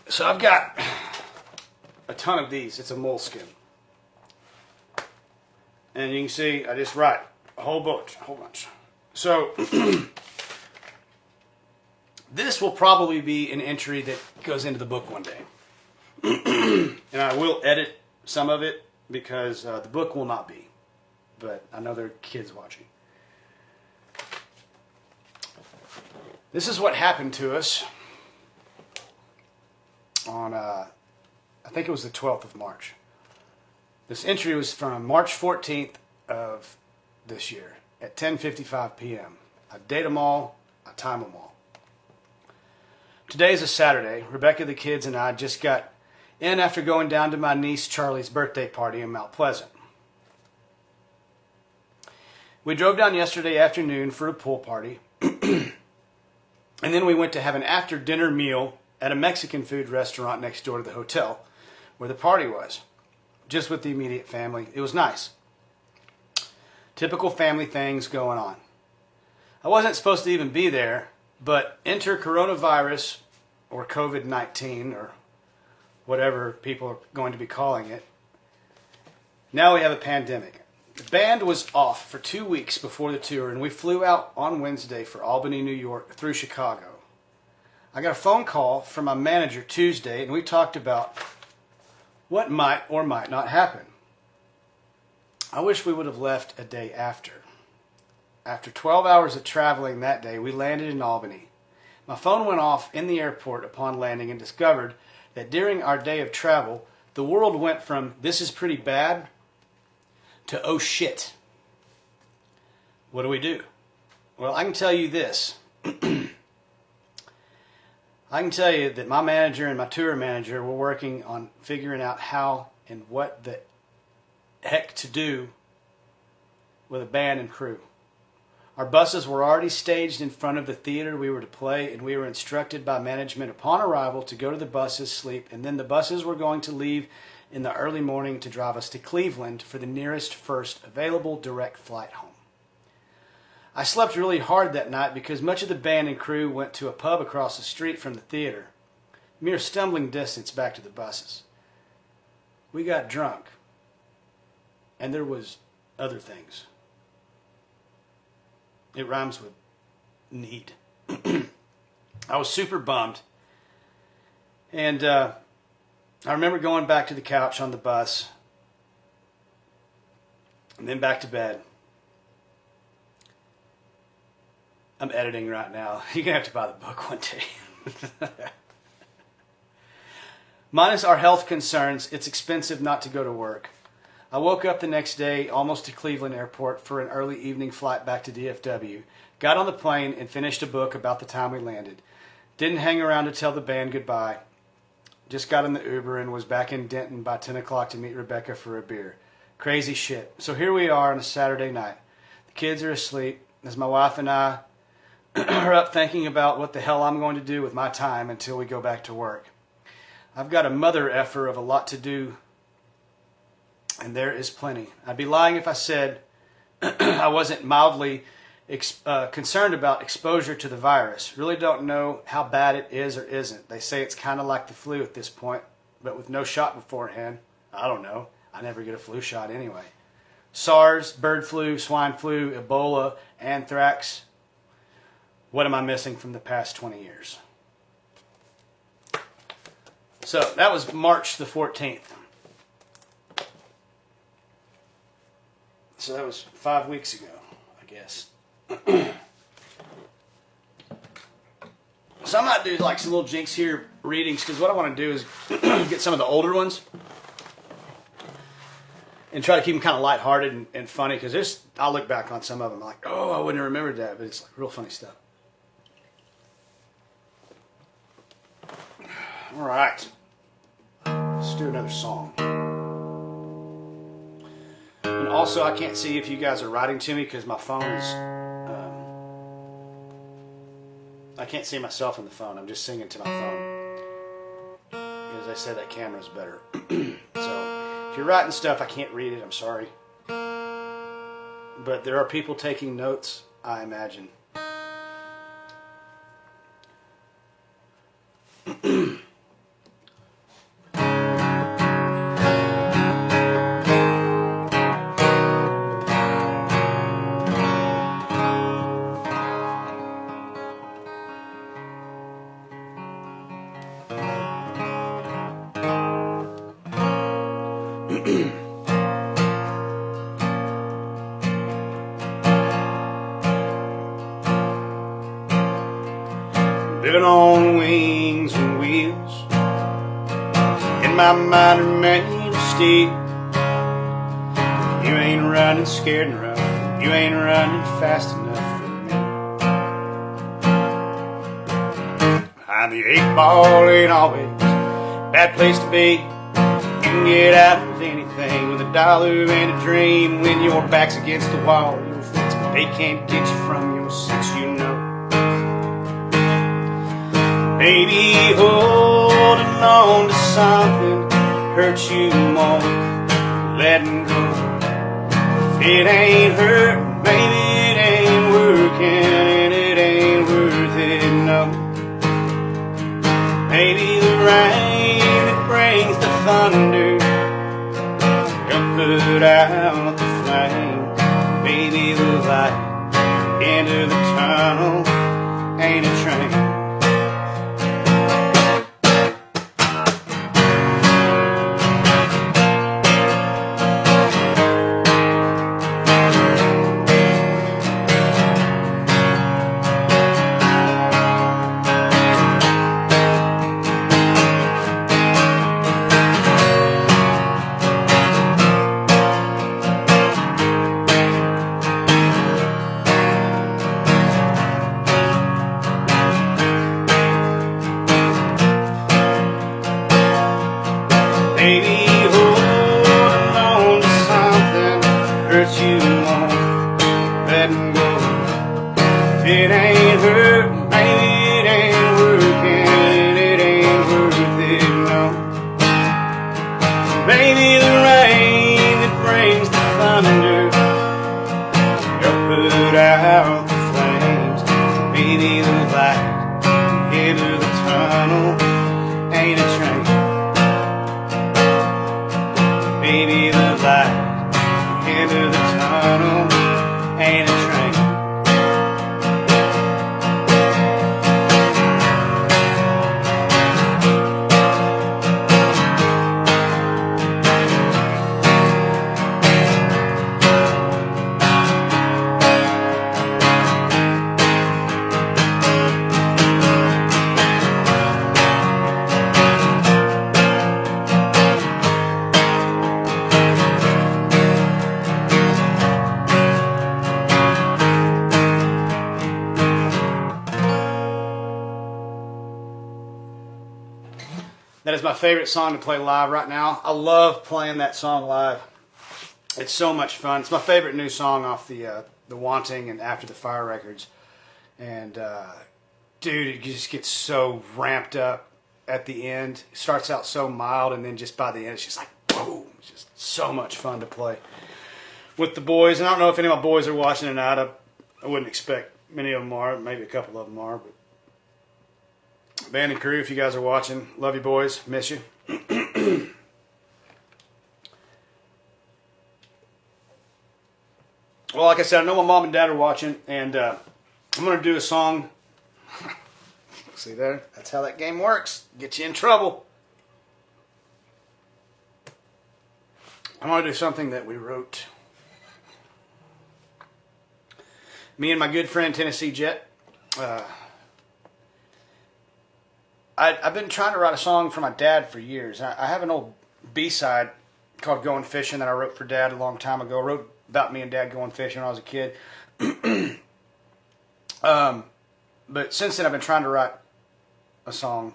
So I've got a ton of these. It's a moleskin. And you can see I just write a whole bunch. So this will probably be an entry that goes into the book one day. And I will edit some of it because the book will not be. But I know there are kids watching. This is what happened to us on, I think it was the 12th of March. This entry was from March 14th of this year at 10:55 p.m. I date them all, I time them all. Today is a Saturday. Rebecca, the kids, and I just got in after going down to my niece Charlie's birthday party in Mount Pleasant. We drove down yesterday afternoon for a pool party, and then we went to have an after-dinner meal at a Mexican food restaurant next door to the hotel where the party was, just with the immediate family. It was nice. Typical family things going on. I wasn't supposed to even be there, but enter coronavirus, or COVID-19, or whatever people are going to be calling it. Now we have a pandemic. The band was off for 2 weeks before the tour, and we flew out on Wednesday for Albany, New York, through Chicago. I got a phone call from my manager Tuesday, and we talked about what might or might not happen. I wish we would have left a day after. After 12 hours of traveling that day, we landed in Albany. My phone went off in the airport upon landing and discovered that during our day of travel, the world went from "this is pretty bad" to "oh shit." What do we do? Well, I can tell you this. I can tell you that my manager and my tour manager were working on figuring out how and what the heck to do with a band and crew. Our buses were already staged in front of the theater we were to play, and we were instructed by management upon arrival to go to the buses, sleep, and then the buses were going to leave in the early morning to drive us to Cleveland for the nearest first available direct flight home. I slept really hard that night because much of the band and crew went to a pub across the street from the theater, mere stumbling distance back to the buses. We got drunk, and there was other things. It rhymes with need. I was super bummed, and I remember going back to the couch on the bus, and then back to bed. I'm editing right now. You're going to have to buy the book one day. Minus our health concerns, it's expensive not to go to work. I woke up the next day almost to Cleveland Airport for an early evening flight back to DFW, got on the plane and finished a book about the time we landed. Didn't hang around to tell the band goodbye. Just got in the Uber and was back in Denton by 10 o'clock to meet Rebecca for a beer. Crazy shit. So here we are on a Saturday night. The kids are asleep as my wife and I are up thinking about what the hell I'm going to do with my time until we go back to work. I've got a mother effer of a lot to do, and there is plenty. I'd be lying if I said I wasn't mildly concerned about exposure to the virus. Really don't know how bad it is or isn't. They say it's kind of like the flu at this point, but with no shot beforehand. I don't know. I never get a flu shot anyway. SARS, bird flu, swine flu, Ebola, anthrax. What am I missing from the past 20 years? So that was March the 14th. So that was 5 weeks ago, I guess. So I might do like some little Jinks here readings, because what I want to do is get some of the older ones and try to keep them kind of lighthearted and funny, because I'll look back on some of them like, oh, I wouldn't have remembered that, but it's like real funny stuff. All right, let's do another song. And also, I can't see if you guys are writing to me because my phone is, I can't see myself in the phone. I'm just singing to my phone. As I said, that camera's better. So if you're writing stuff, I can't read it. I'm sorry. But there are people taking notes, I imagine. Living on wings and wheels, in my mind remain still. You ain't running scared and rough, you ain't running fast enough for me. Behind the 8-ball ain't always a bad place to be. You can get out of anything with $1 and a dream. When your back's against the wall, your friends, but they can't get you from your seats, you know. Baby, holding on to something hurts you more than letting go. If it ain't hurting, maybe it ain't working, and it ain't worth it, no. Maybe the rain that brings the thunder will put out the flame. Maybe the light at the end of the tunnel ain't a train. Baby, holding on to something hurts you more, letting go. If it ain't hurting, maybe it ain't working, and it ain't worth it, no. Maybe the rain that brings the thunder will put out the flames. Maybe the light at the end of the tunnel ain't a train. Maybe the light at the end of the tunnel ain't a train. That is my favorite song to play live right now. I love playing that song live. It's so much fun. It's my favorite new song off the Wanting and After the Fire records. And dude, it just gets so ramped up at the end. It starts out so mild, and then just by the end, it's just like boom. It's just so much fun to play with the boys. And I don't know if any of my boys are watching or not. I wouldn't expect many of them are. Maybe a couple of them are, but band and crew, if you guys are watching, love you boys, miss you. Well, like I said, I know my mom and dad are watching, and I'm going to do a song. See there? That's how that game works. Get you in trouble. I'm going to do something that we wrote me and my good friend Tennessee Jet. I've been trying to write a song for my dad for years. I have an old B-side called Going Fishing that I wrote for Dad a long time ago. I wrote about me and Dad going fishing when I was a kid. But since then I've been trying to write a song.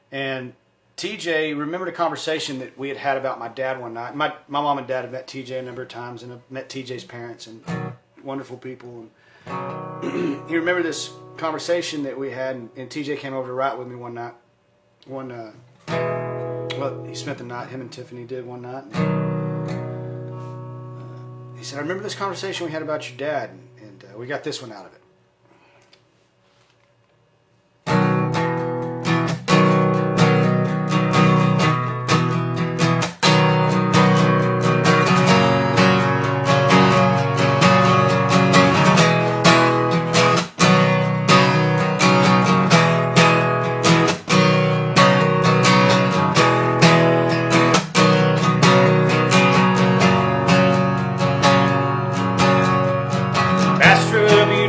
And TJ, remembered a conversation that we had had about my dad one night. My mom and dad have met TJ a number of times, and I've met TJ's parents, and wonderful people. And he remembered this conversation that we had, and TJ came over to write with me one night. Well, he spent the night, him and Tiffany did one night. And, he said, I remember this conversation we had about your dad, and we got this one out of it.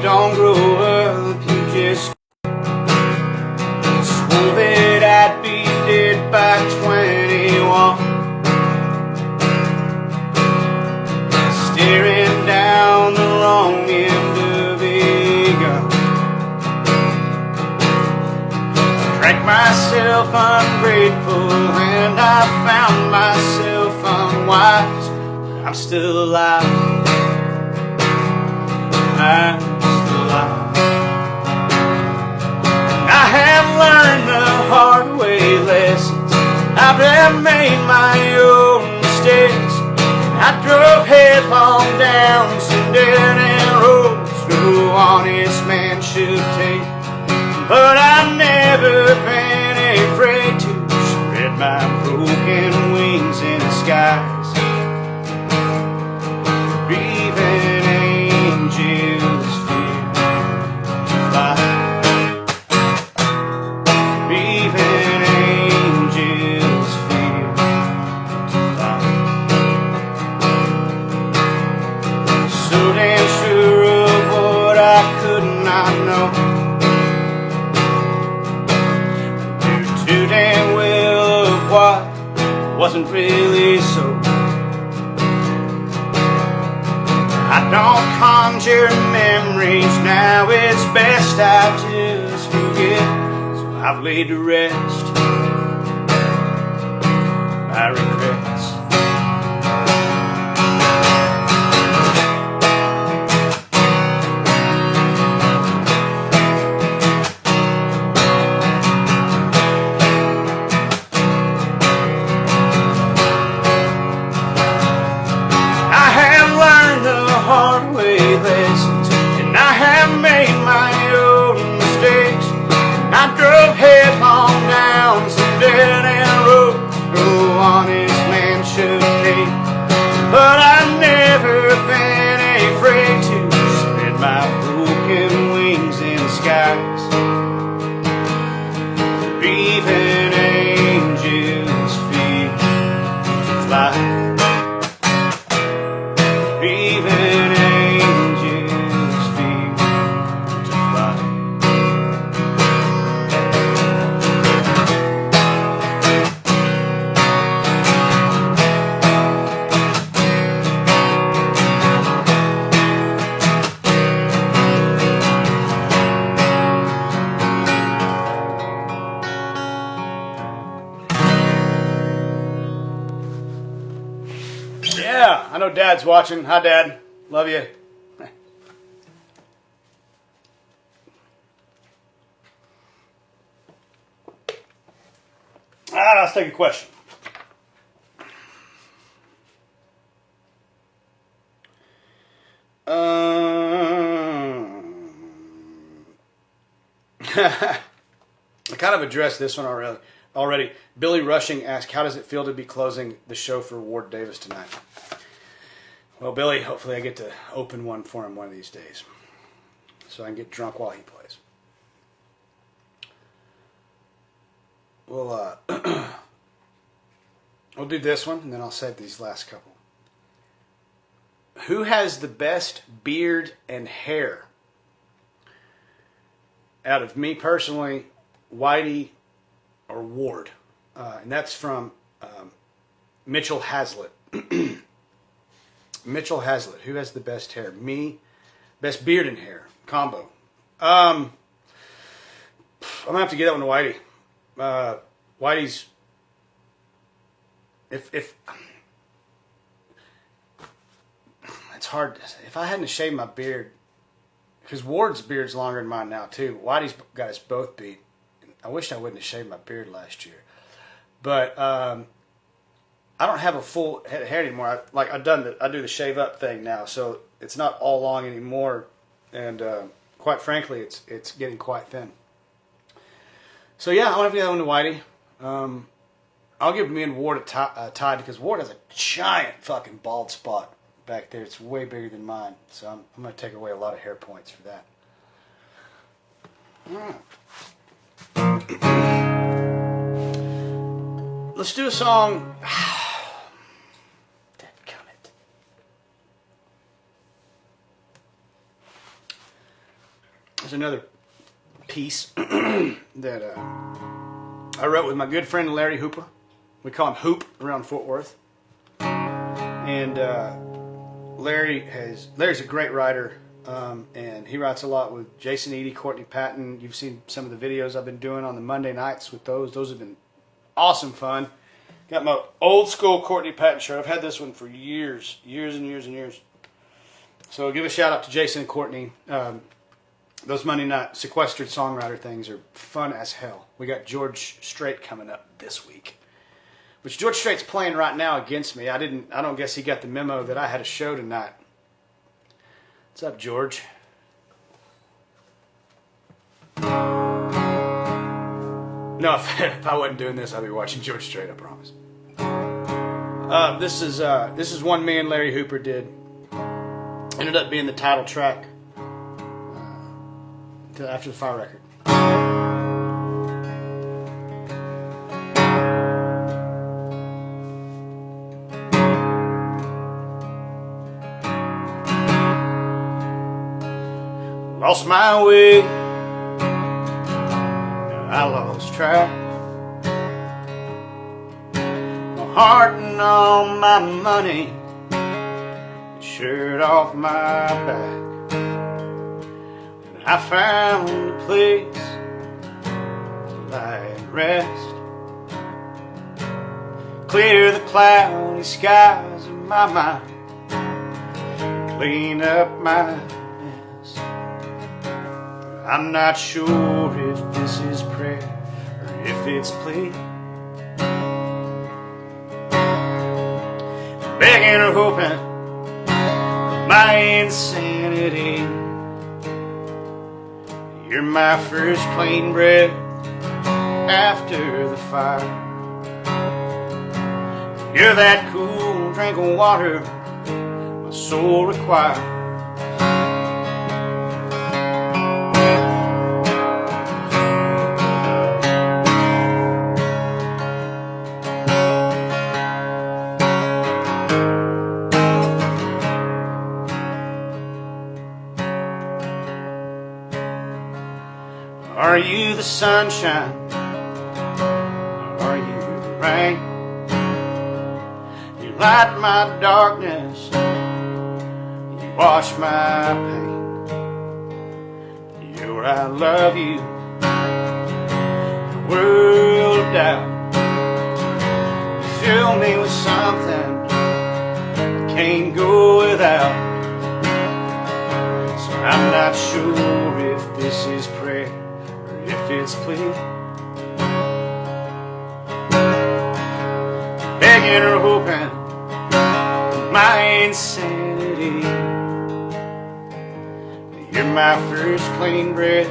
Don't grow up, you just swore that I'd be dead by 21. Staring down the wrong end of a gun. Drank myself ungrateful and I found myself unwise. But I'm still alive. I have learned the hard way lessons. I've made my own mistakes. I drove headlong down some dead-end roads no honest man should take. But I've never been afraid to spread my broken wings in the skies. Even angels fear to fly. Even angels fear to fly. So damn sure of what I could not know. Knew too damn well of what wasn't really so. I don't conjure memories now, it's best I just forget. So I've laid to rest my regrets. Hard way lessons, and I have made my own mistakes. I drove headlong down some dead-end roads no honest man should take. But I've never been afraid to spread my broken wings in the skies. Even angels fear to fly. Even angels fear to fly. Yeah, I know Dad's watching. Hi, Dad. Love you. Let's take a question. I kind of addressed this one already. Billy Rushing asked, how does it feel to be closing the show for Ward Davis tonight? Well, Billy, hopefully I get to open one for him one of these days, so I can get drunk while he plays. We'll do this one, and then I'll save these last couple. Who has the best beard and hair? Out of me personally, Whitey or Ward. And that's from Mitchell Hazlitt. Mitchell Hazlitt. Who has the best hair? Me. Best beard and hair combo. I'm gonna have to get that one to Whitey. Whitey's. If it's hard. If I hadn't shaved my beard, because Ward's beard's longer than mine now too. Whitey's got us both beat. I wish I wouldn't have shaved my beard last year, but I don't have a full head of hair anymore. I do the shave up thing now, so it's not all long anymore, and quite frankly, it's getting quite thin. So yeah, I want to get that one to Whitey. I'll give me and Ward a tie because Ward has a giant fucking bald spot back there. It's way bigger than mine, so I'm going to take away a lot of hair points for that. Let's do a song. Dadgummit. There's another piece that I wrote with my good friend Larry Hooper. We call him Hoop around Fort Worth. And Larry's a great writer, and he writes a lot with Jason Eady, Courtney Patton. You've seen some of the videos I've been doing on the Monday nights with those. Those have been awesome fun. Got my old school Courtney Patton shirt. I've had this one for years and years. So give a shout out to Jason and Courtney. Those Monday night sequestered songwriter things are fun as hell. We got George Strait coming up this week, which George Strait's playing right now against me. I don't guess he got the memo that I had a show tonight. What's up, George? No, if I wasn't doing this, I'd be watching George Strait, I promise. This is one me and Larry Hooper did. Ended up being the title track to After the Fire record. Lost my way, I lost track. My heart and all my money, shirt off my back. And I found a place to lie and rest. Clear the cloudy skies of my mind, clean up my mess. I'm not sure if this is prayer or if it's plea. Begging or hoping for my insanity. You're my first clean breath after the fire. You're that cool drink of water my soul requires. Are you the sunshine? Are you the rain? You light my darkness, you wash my pain. You're I love you, the world of doubt. You fill me with something I can't go without. So I'm not sure if this is prayer, if it's plea. Begging or hoping for my insanity. You're my first clean breath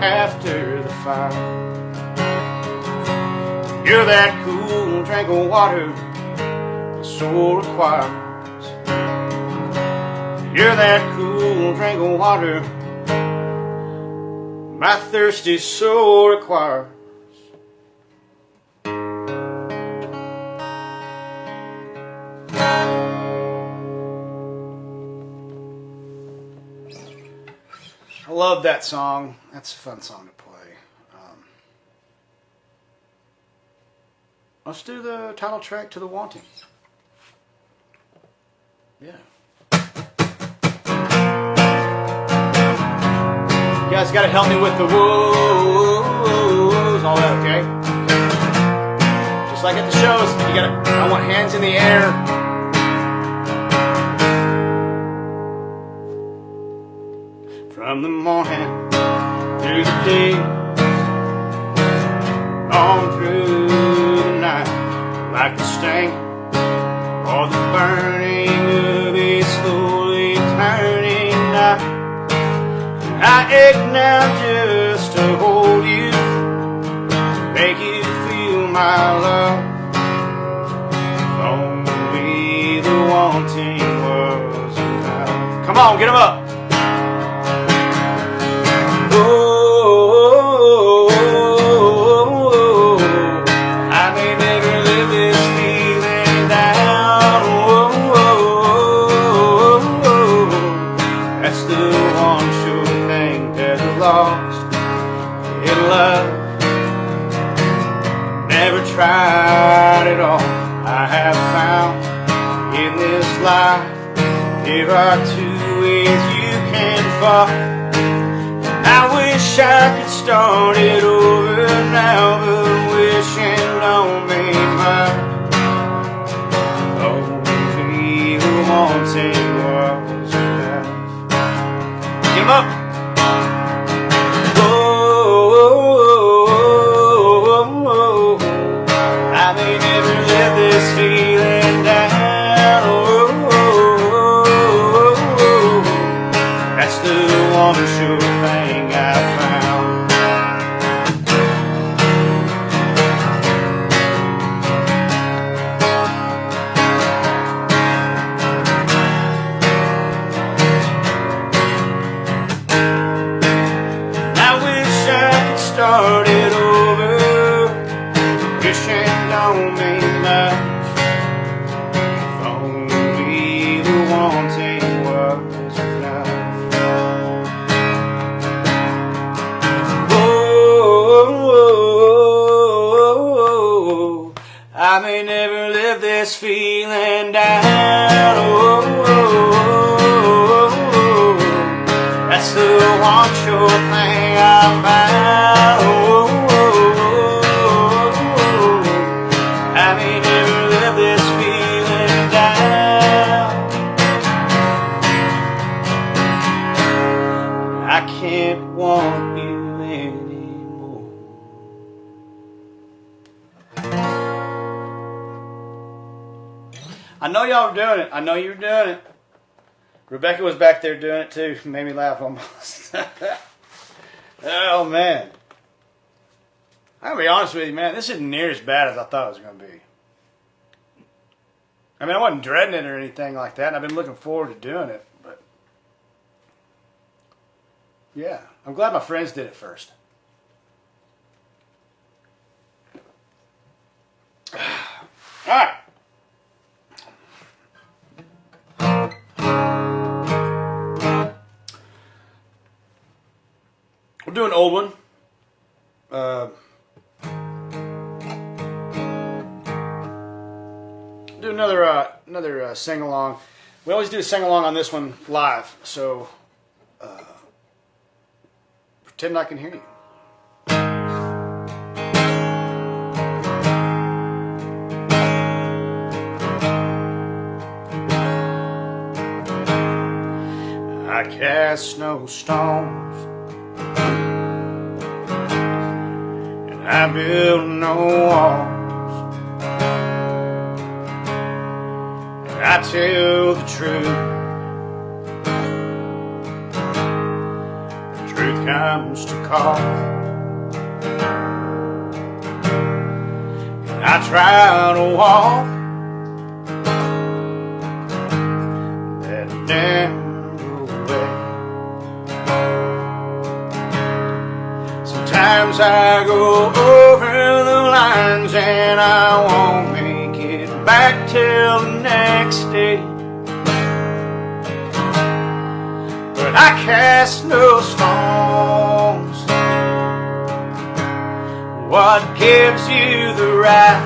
after the fire. You're that cool drink of water my soul requires. You're that cool drink of water my thirsty soul requires. love that song. That's a fun song to play. Let's do the title track to The Wanting. Yeah. You guys got to help me with the whoas, all that, okay? Just like at the shows, I want hands in the air. From the morning through the day, on through the night, like the sting or the burning of a slowly turning night. I ache now just to hold you, make you feel my love. If only the wanting was enough. Come on, get them up. Tried it all. I have found in this life there are two ways you can fall. I wish I could start it over now, but wishing don't make much. Only the wanting was enough. Get 'em up. Feeling down, that's the one sure thing I found. I wish I could start it over, wishing don't mean much. I may never live this feeling down. That's the one sure thing I found. I may never live this feeling down. I can't want you anymore. I know y'all were doing it. I know you were doing it. Rebecca was back there doing it too. Made me laugh almost. Oh, man. I'm going to be honest with you, man. This isn't near as bad as I thought it was going to be. I mean, I wasn't dreading it or anything like that, and I've been looking forward to doing it. But, yeah. I'm glad my friends did it first. All right. We'll do an old one. Do another sing along. We always do a sing along on this one live, so pretend I can hear you. I cast no stones, and I build no walls. And I tell the truth. The truth comes to call. And I try to walk that narrow way. Sometimes I go over the lines and I won't make it back till the next day. But but I cast no stones. What gives you the right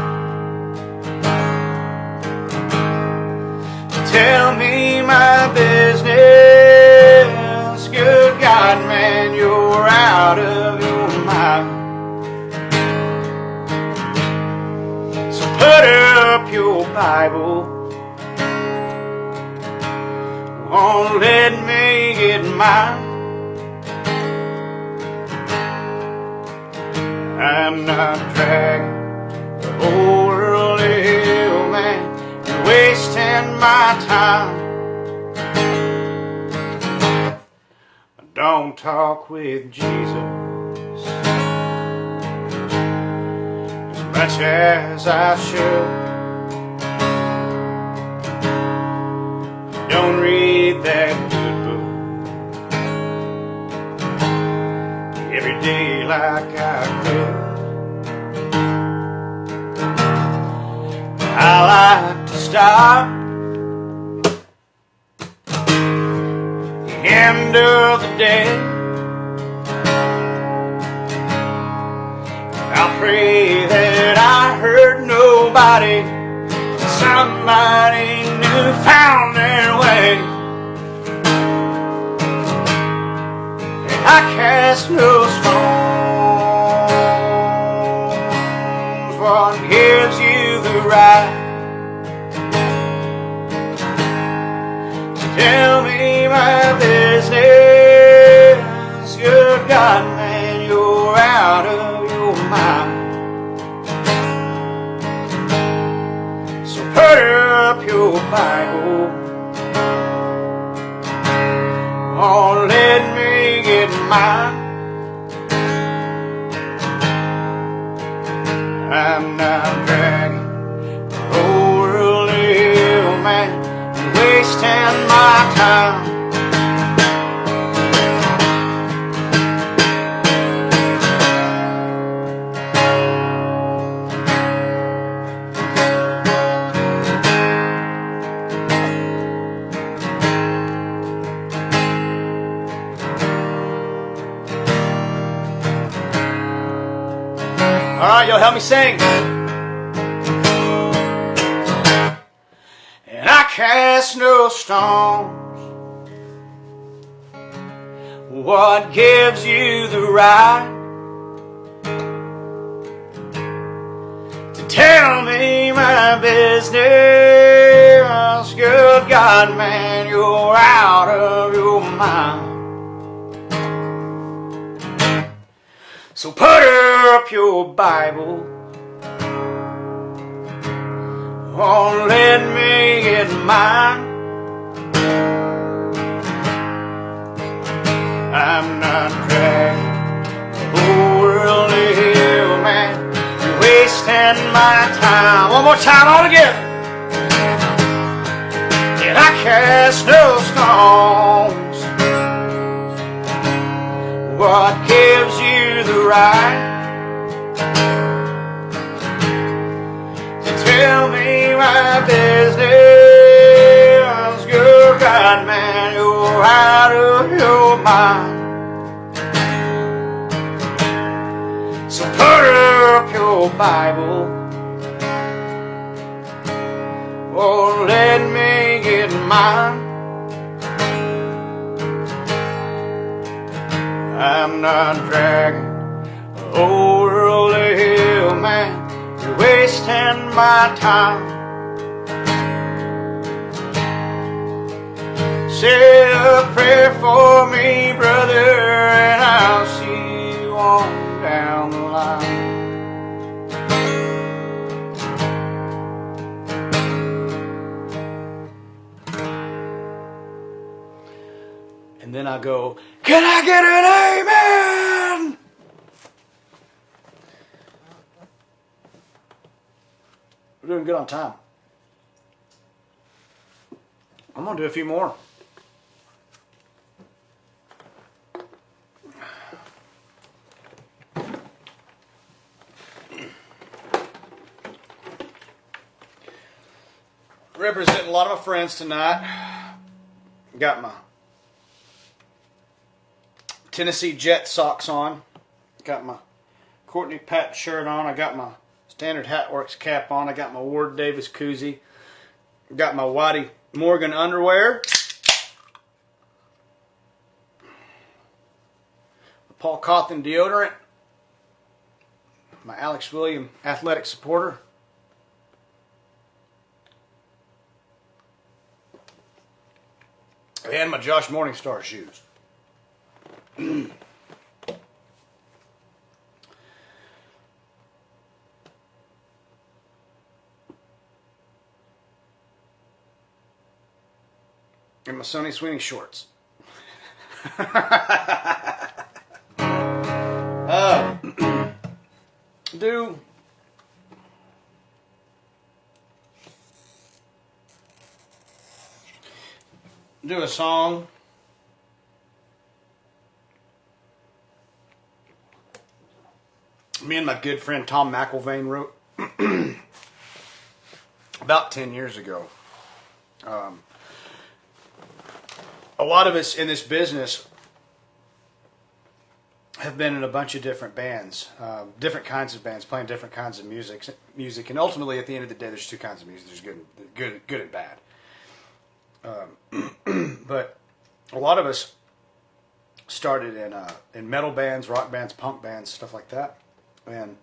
to tell me my business? Good God, man, you're out of your mind. So put up your Bible. Won't let me get mine. I'm not dragging the whole worldly hill, man. You're wasting my time. I don't talk with Jesus as much as I should. Don't read that good book every day like I could. I like to stop the end of the day. I'll pray that I hurt nobody. Somebody new found their way. And I cast no stones. What gives you the right to tell me my business? Good God, man, you're out of your mind. Put up your Bible. Oh, let me get mine. I'm not dragging the whole worldly hill, man, and wasting my time. All right, y'all help me sing. And I cast no stones. What gives you the right to tell me my business? Good God, man, you're out of your mind. So put up your Bible. Oh, let me get mine. I'm not dragging the whole worldly hill, man. You're wasting my time. One more time, all together. And I cast no stones. What gives you the right to tell me my business? Good God, man, you're out of your mind. So put up your Bible. Oh, let me get mine. I'm not dragging the whole worldly hill, man. You're wasting my time. Say a prayer for me, brother, and I'll see you on down the line. And then I go, can I get an amen? We're doing good on time. I'm going to do a few more. Representing a lot of my friends tonight. Got my Tennessee Jet socks on. Got my Courtney Patton shirt on. I got my Standard Hatworks cap on. I got my Ward Davis koozie. Got my Whitey Morgan underwear. Paul Cawthon deodorant. My Alex William athletic supporter. And my Josh Morningstar shoes. And my Sonny Sweeney shorts. Do a song. Me and my good friend Tom McIlvaine wrote about 10 years ago. A lot of us in this business have been in a bunch of different bands, different kinds of bands, playing different kinds of music, and ultimately, at the end of the day, there's two kinds of music. There's good and bad. But a lot of us started in metal bands, rock bands, punk bands, stuff like that. And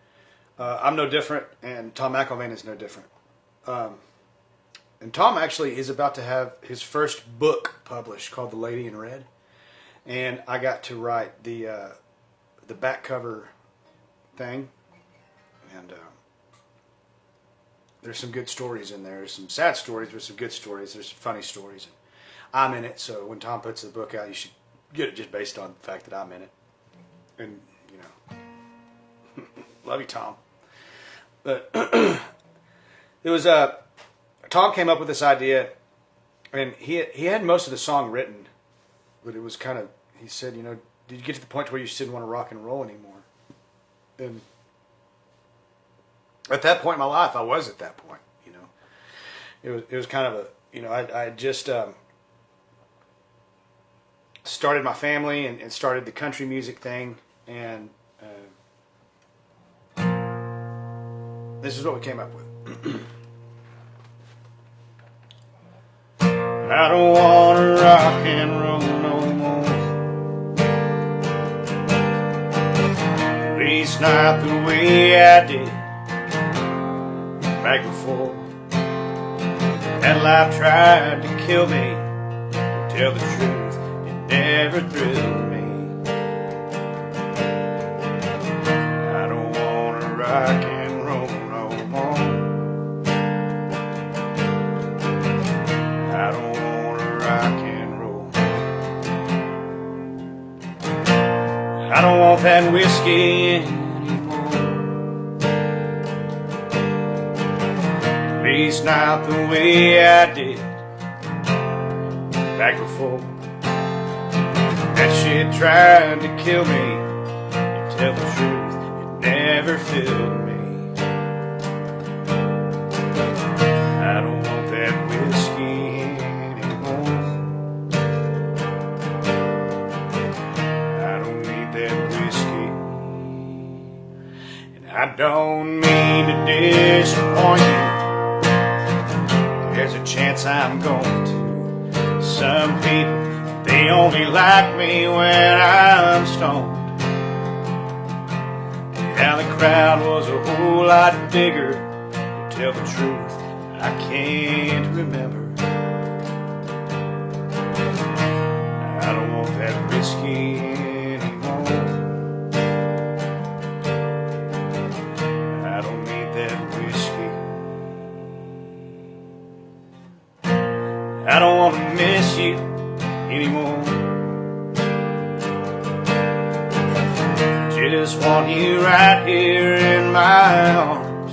I'm no different, and Tom McIlvaine is no different. And Tom actually is about to have his first book published called The Lady in Red. And I got to write the back cover thing. And there's some good stories in there. There's some sad stories, there's some good stories, there's some funny stories. And I'm in it, so when Tom puts the book out, you should get it just based on the fact that I'm in it. And, you know, love you, Tom. But it was Tom came up with this idea, and he had most of the song written, but it was kind of, he said, you know, did you get to the point where you just didn't want to rock and roll anymore? And at that point in my life, I was at that point, you know. It was kind of a, you know, I had just started my family and started the country music thing, and this is what we came up with. I don't want to rock and roll no more, at least not the way I did back before. That life tried to kill me. To tell the truth, it never thrilled me. I don't want to rock and roll no more. I don't want to rock and roll. I don't want that whiskey anymore, at least not the way I did back before. That shit tried to kill me. To tell the truth, it never filled me. I don't want that whiskey anymore. I don't need that whiskey. And I don't mean to disappoint you. There's a chance I'm going to. Some people, they only like me when I'm stoned. Yeah, the crowd was a whole lot bigger. To tell the truth, I can't remember. I don't want that whiskey anymore. I don't need that whiskey. I don't want to miss you anymore. Just want you right here in my arms.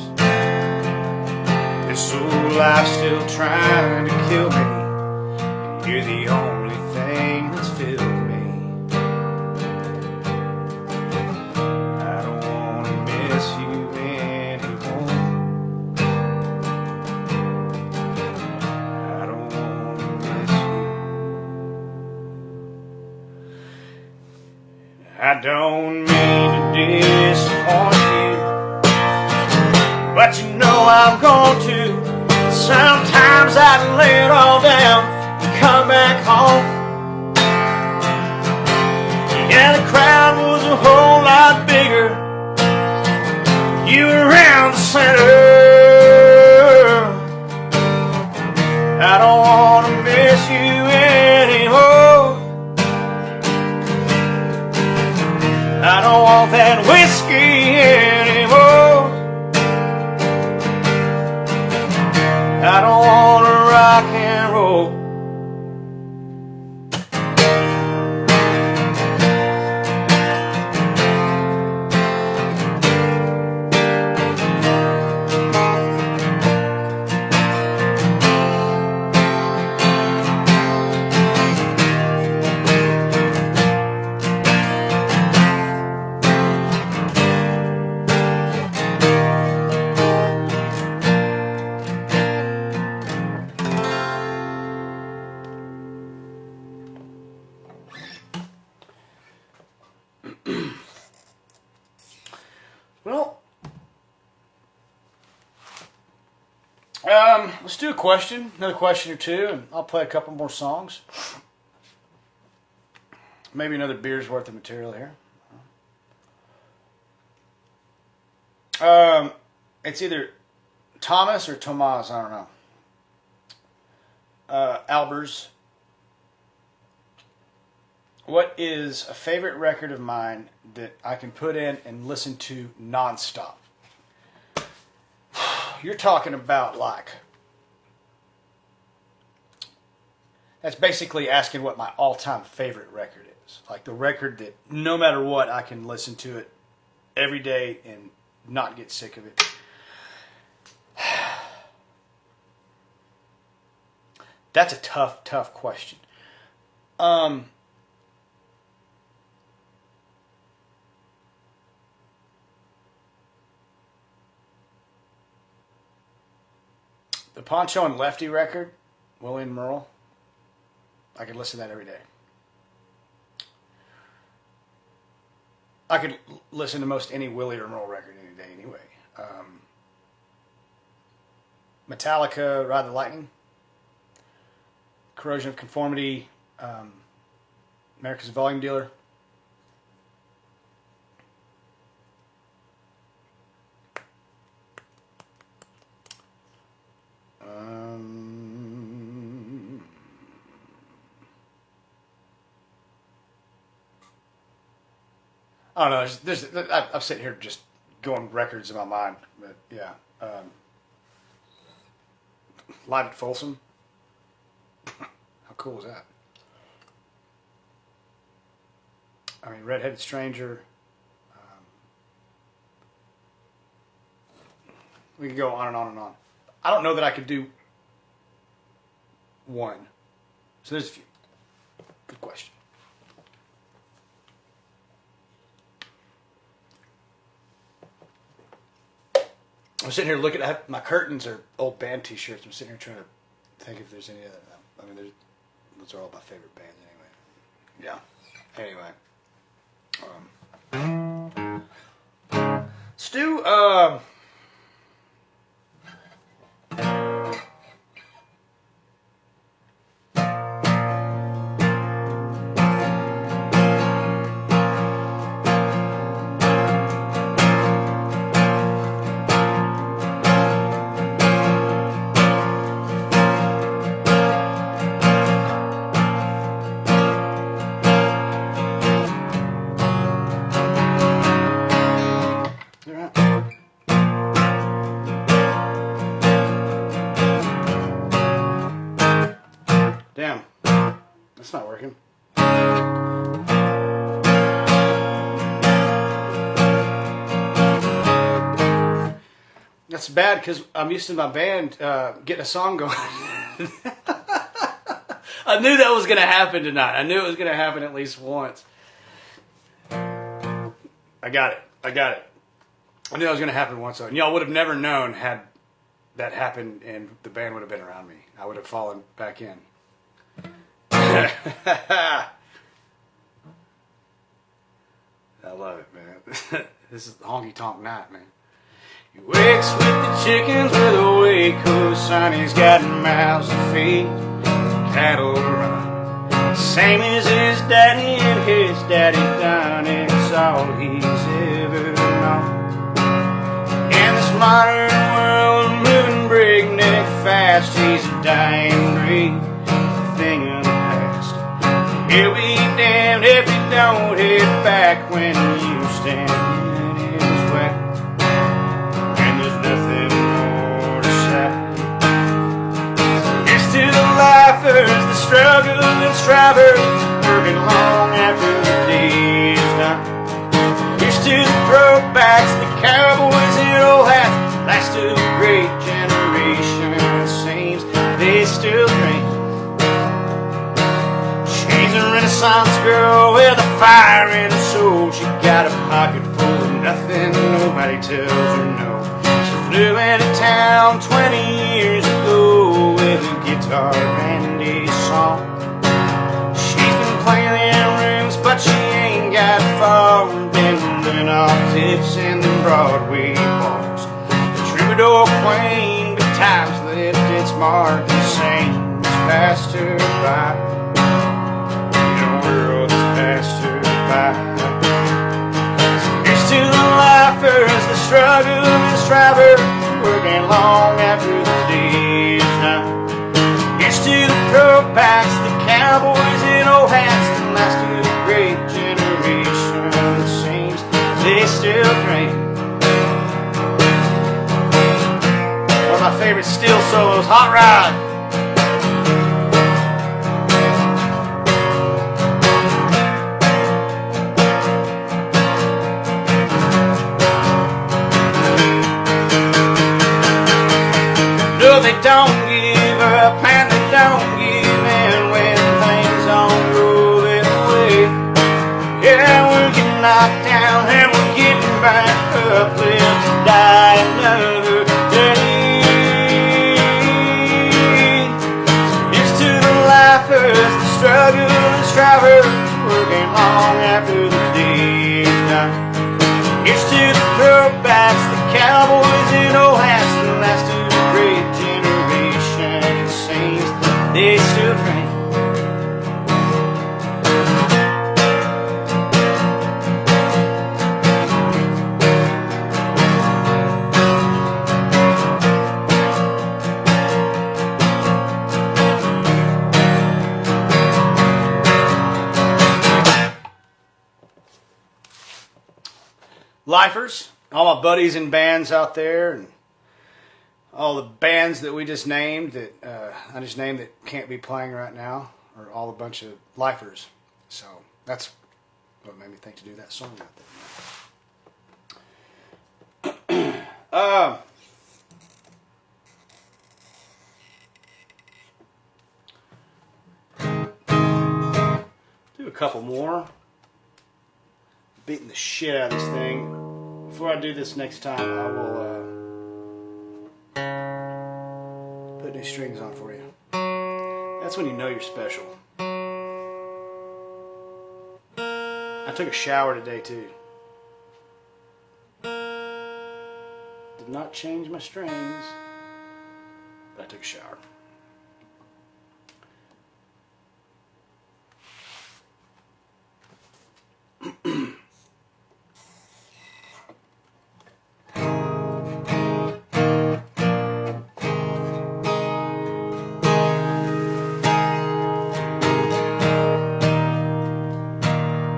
This old life's still trying to kill me, and you're the only thing that's filled me. I don't want to miss you anymore. I don't want to miss you. I don't mean to disappoint you, but you know I'm going to. Sometimes I lay it all down and come back home. Yeah, the crowd was a whole lot bigger. You were around the center. I don't want to miss you anymore. I don't want that whiskey anymore. I don't want to rock and roll. Well, let's do another question or two, and I'll play a couple more songs. Maybe another beer's worth of material here. It's either Thomas or Tomas, I don't know. Albers. What is a favorite record of mine that I can put in and listen to nonstop? You're talking about that's basically asking what my all-time favorite record is. Like the record that no matter what, I can listen to it every day and not get sick of it. That's a tough question. The Poncho and Lefty record, Willie and Merle, I could listen to that every day. I could listen to most any Willie or Merle record any day anyway. Metallica, Ride the Lightning, Corrosion of Conformity, America's Volume Dealer. I don't know. I'm sitting here just going records in my mind, but yeah. Live at Folsom. How cool was that? I mean, Redheaded Stranger. We could go on and on and on. I don't know that I could do one. So there's a few. Good question. I'm sitting here looking at my curtains are old band T-shirts. I'm sitting here trying to think if there's any other. I mean, those are all my favorite bands anyway. Yeah. Anyway, Stu. Damn, that's not working. That's bad because I'm used to my band getting a song going. I knew that was going to happen tonight. I knew it was going to happen at least once. I got it. I knew that was going to happen once. And y'all would have never known had that happened and the band would have been around me. I would have fallen back in. I love it, man. This is honky tonk night, man. He wakes with the chickens with a Waco sign. He's got mouths to feed, cattle run. Same as his daddy and his daddy done. It's all he's ever known. In this modern world, moving breakneck fast, he's a dying breed, a thing of the past. He'll be damned if he don't hit back when you stand in his way. And there's nothing more to say. Here's to the lifers, the struggle and strivers, working long after the day is done. Here's to the throwbacks, the cowboys in old hats, last of the great generation. It seems they still drink. She's a Renaissance girl with a fire in her soul. She got a pocket full of nothing, nobody tells her no. She flew into town 20 years ago with a guitar and a song. She's been playing in rooms, but she ain't got far. Been living off tips in the Broadway bars. The troubadour queen, but time's left its mark. The same as passed her by. Passed her by. Here's to the lifers, the struggle and striver, working long after the day is done. Here's to the throwbacks, the cowboys in old hats, the last of the great generation. It seems they still drink. One of my favorite steel solos, Hot Rod. They don't give up and they don't give in when things don't go their way. Yeah, we're getting knocked down and we're getting back up. Live to die another day. Here's to the lifers, the struggle and strivers, working long after the day is done. Here's to the throwbacks, the cowboys in old hats, the last of the great generation. It seems they still drink. Lifers, all my buddies in bands out there, and all the bands that we just named that I just named that can't be playing right now are all a bunch of lifers. So that's what made me think to do that song out there. Do a couple more. Beating the shit out of this thing. Before I do this next time, I will put new strings on for you. That's when you know you're special. I took a shower today too. Did not change my strings, but I took a shower.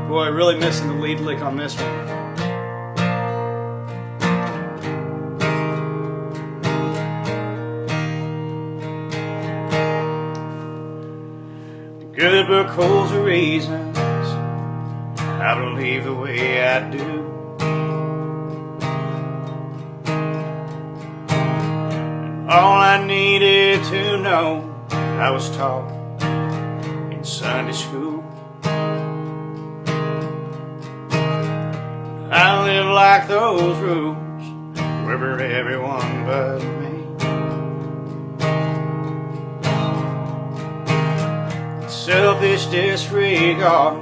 Boy, really missing the lead lick on this one. The good book holds the reasons I believe the way I do. And all I needed to know, I was taught in Sunday school. I live like those rules were for everyone but me. Selfish disregard,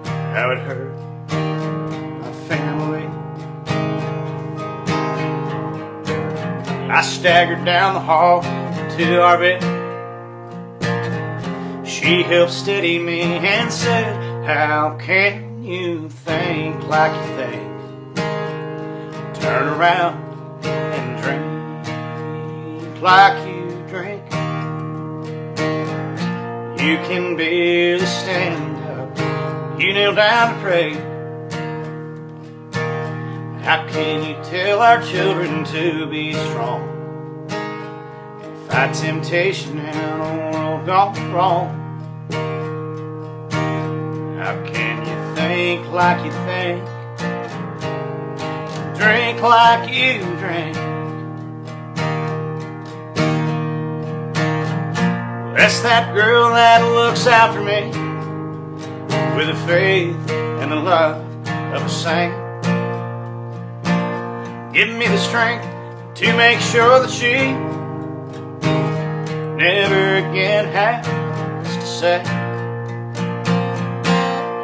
how it hurt my I staggered down the hall to our bed. She helped steady me and said, how can you think like you think? Turn around and drink like you drink. You can barely stand up, you kneel down to pray. How can you tell our children to be strong? Fight temptation in a world gone wrong. How can you think like you think? Drink like you drink. That's that girl that looks out for me with the faith and the love of a saint. Give me the strength to make sure that she never again has to say,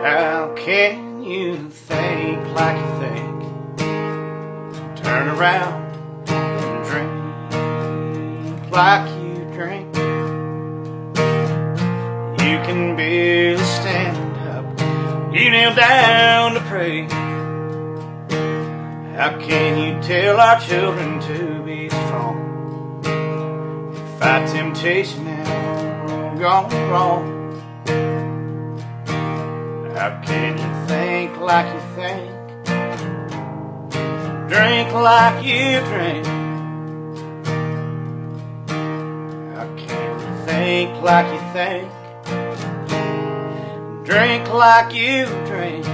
how can you think like you think? Turn around and drink like you drink. You can barely stand up, you kneel down to pray. How can you tell our children to be strong? Fight temptation and gone wrong. How can you think like you think? Drink like you drink. How can you think like you think? Drink like you drink.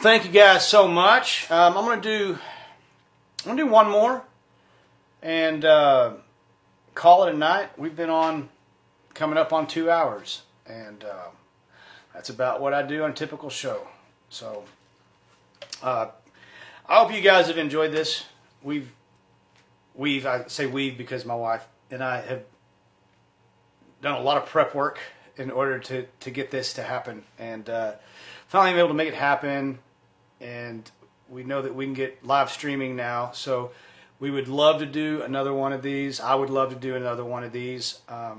Thank you guys so much. I'm gonna do one more and call it a night. We've been on coming up on 2 hours, and that's about what I do on a typical show. So I hope you guys have enjoyed this. I say we've because my wife and I have done a lot of prep work in order to get this to happen, and finally able to make it happen. And we know that we can get live streaming now, so we would love to do another one of these. I would love to do another one of these. I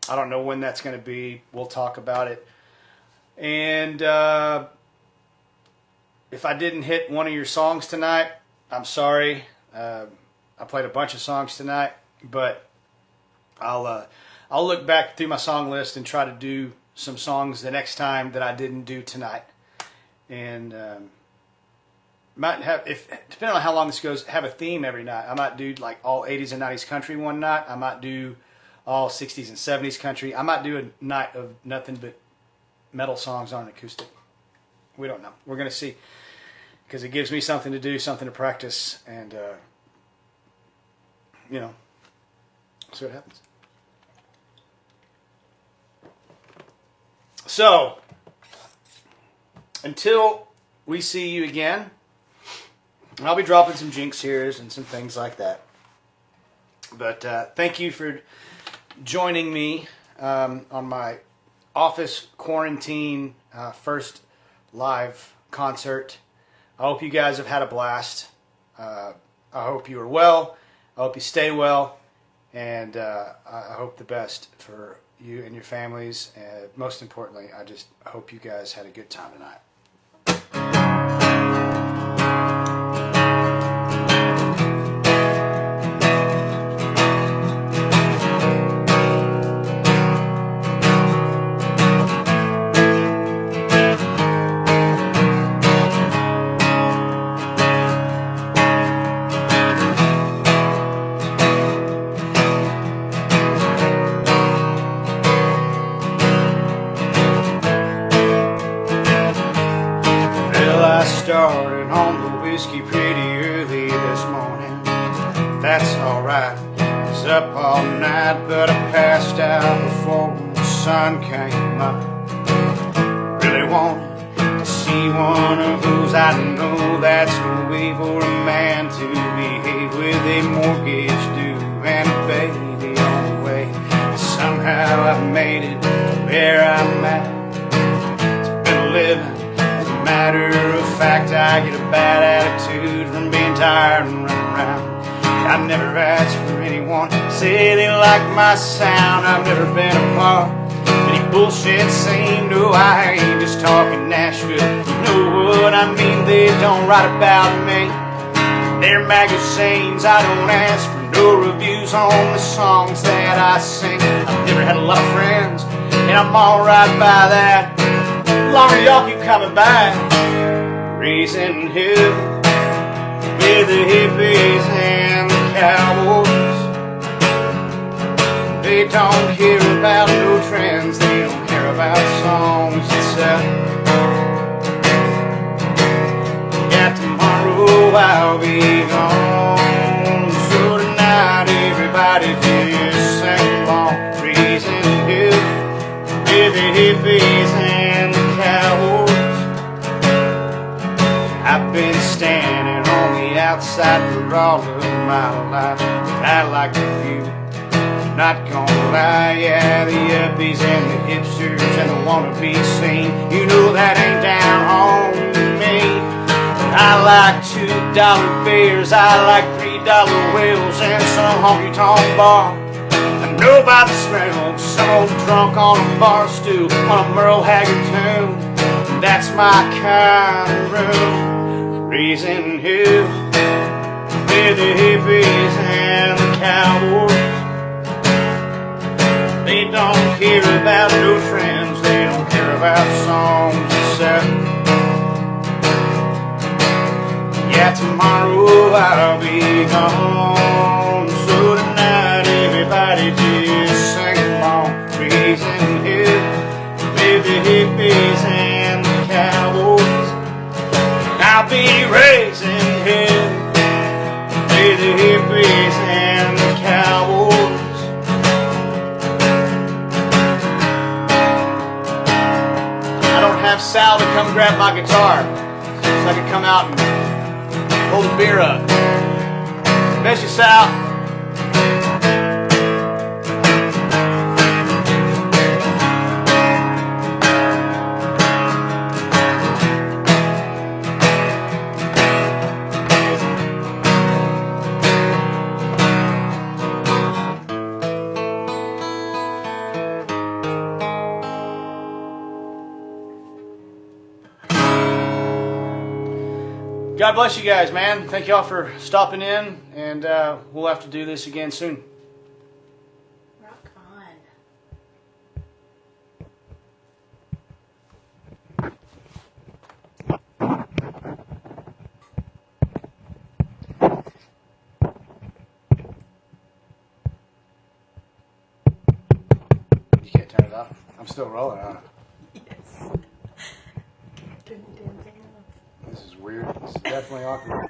don't know when that's going to be. We'll talk about it. And if I didn't hit one of your songs tonight, I'm sorry. I played a bunch of songs tonight, but I'll look back through my song list and try to do some songs the next time that I didn't do tonight. And might have, if depending on how long this goes, have a theme every night. I might do like all 80s and 90s country one night. I might do all 60s and 70s country. I might do a night of nothing but metal songs on an acoustic. We don't know. We're going to see, because it gives me something to do, something to practice, and see what happens. So until we see you again, I'll be dropping some Jinks here's and some things like that. But thank you for joining me on my office quarantine first live concert. I hope you guys have had a blast. I hope you are well. I hope you stay well. And I hope the best for you and your families. And most importantly, I just hope you guys had a good time tonight. Started on the whiskey pretty early this morning. That's alright. I was up all night, but I passed out before the sun came up. Really wanted to see one of those. I know that's no way for a man to behave with a mortgage due and a baby on the way. And somehow I've made it to where I'm at. It's been a living. As a matter of fact, I get a bad attitude from being tired and running around. I've never asked for anyone to say they like my sound. I've never been a part of any bullshit scene. No, I ain't just talking Nashville. You know what I mean? They don't write about me. They're magazines. I don't ask for no reviews on the songs that I sing. I've never had a lot of friends, and I'm alright by that. Long as y'all keep coming back. Raising hell with the hippies and the cowboys. They don't care about no trends. They don't care about songs that sell. Yeah, tomorrow I'll be gone. So tonight everybody just sing along. Raising hell with the hippies and the cowboys. I've been standing on the outside for all of my life. I like the view, not gonna lie. Yeah, the yuppies and the hipsters and the wannabe scene, you know that ain't down on me. I like $2 beers, I like $3 whales, and some honky-tonk bar. I know by the smell, some old drunk on a bar stool on a Merle Haggard tune. That's my kind of room. Raising hell with the hippies and the cowboys. They don't care about no trends. They don't care about songs except. Yeah, tomorrow I'll be gone. So tonight everybody just sing along. Raising hell with the hippies and the cowboys. I'll be raising hell with the hippies and the cowboys. I don't have Sal to come grab my guitar so I can come out and hold a beer up. Miss you, Sal. God bless you guys, man. Thank y'all for stopping in, and we'll have to do this again soon. Rock on. You can't turn it off. I'm still rolling on it. Yes. Turn the damn thing off. This is weird. This is definitely awkward.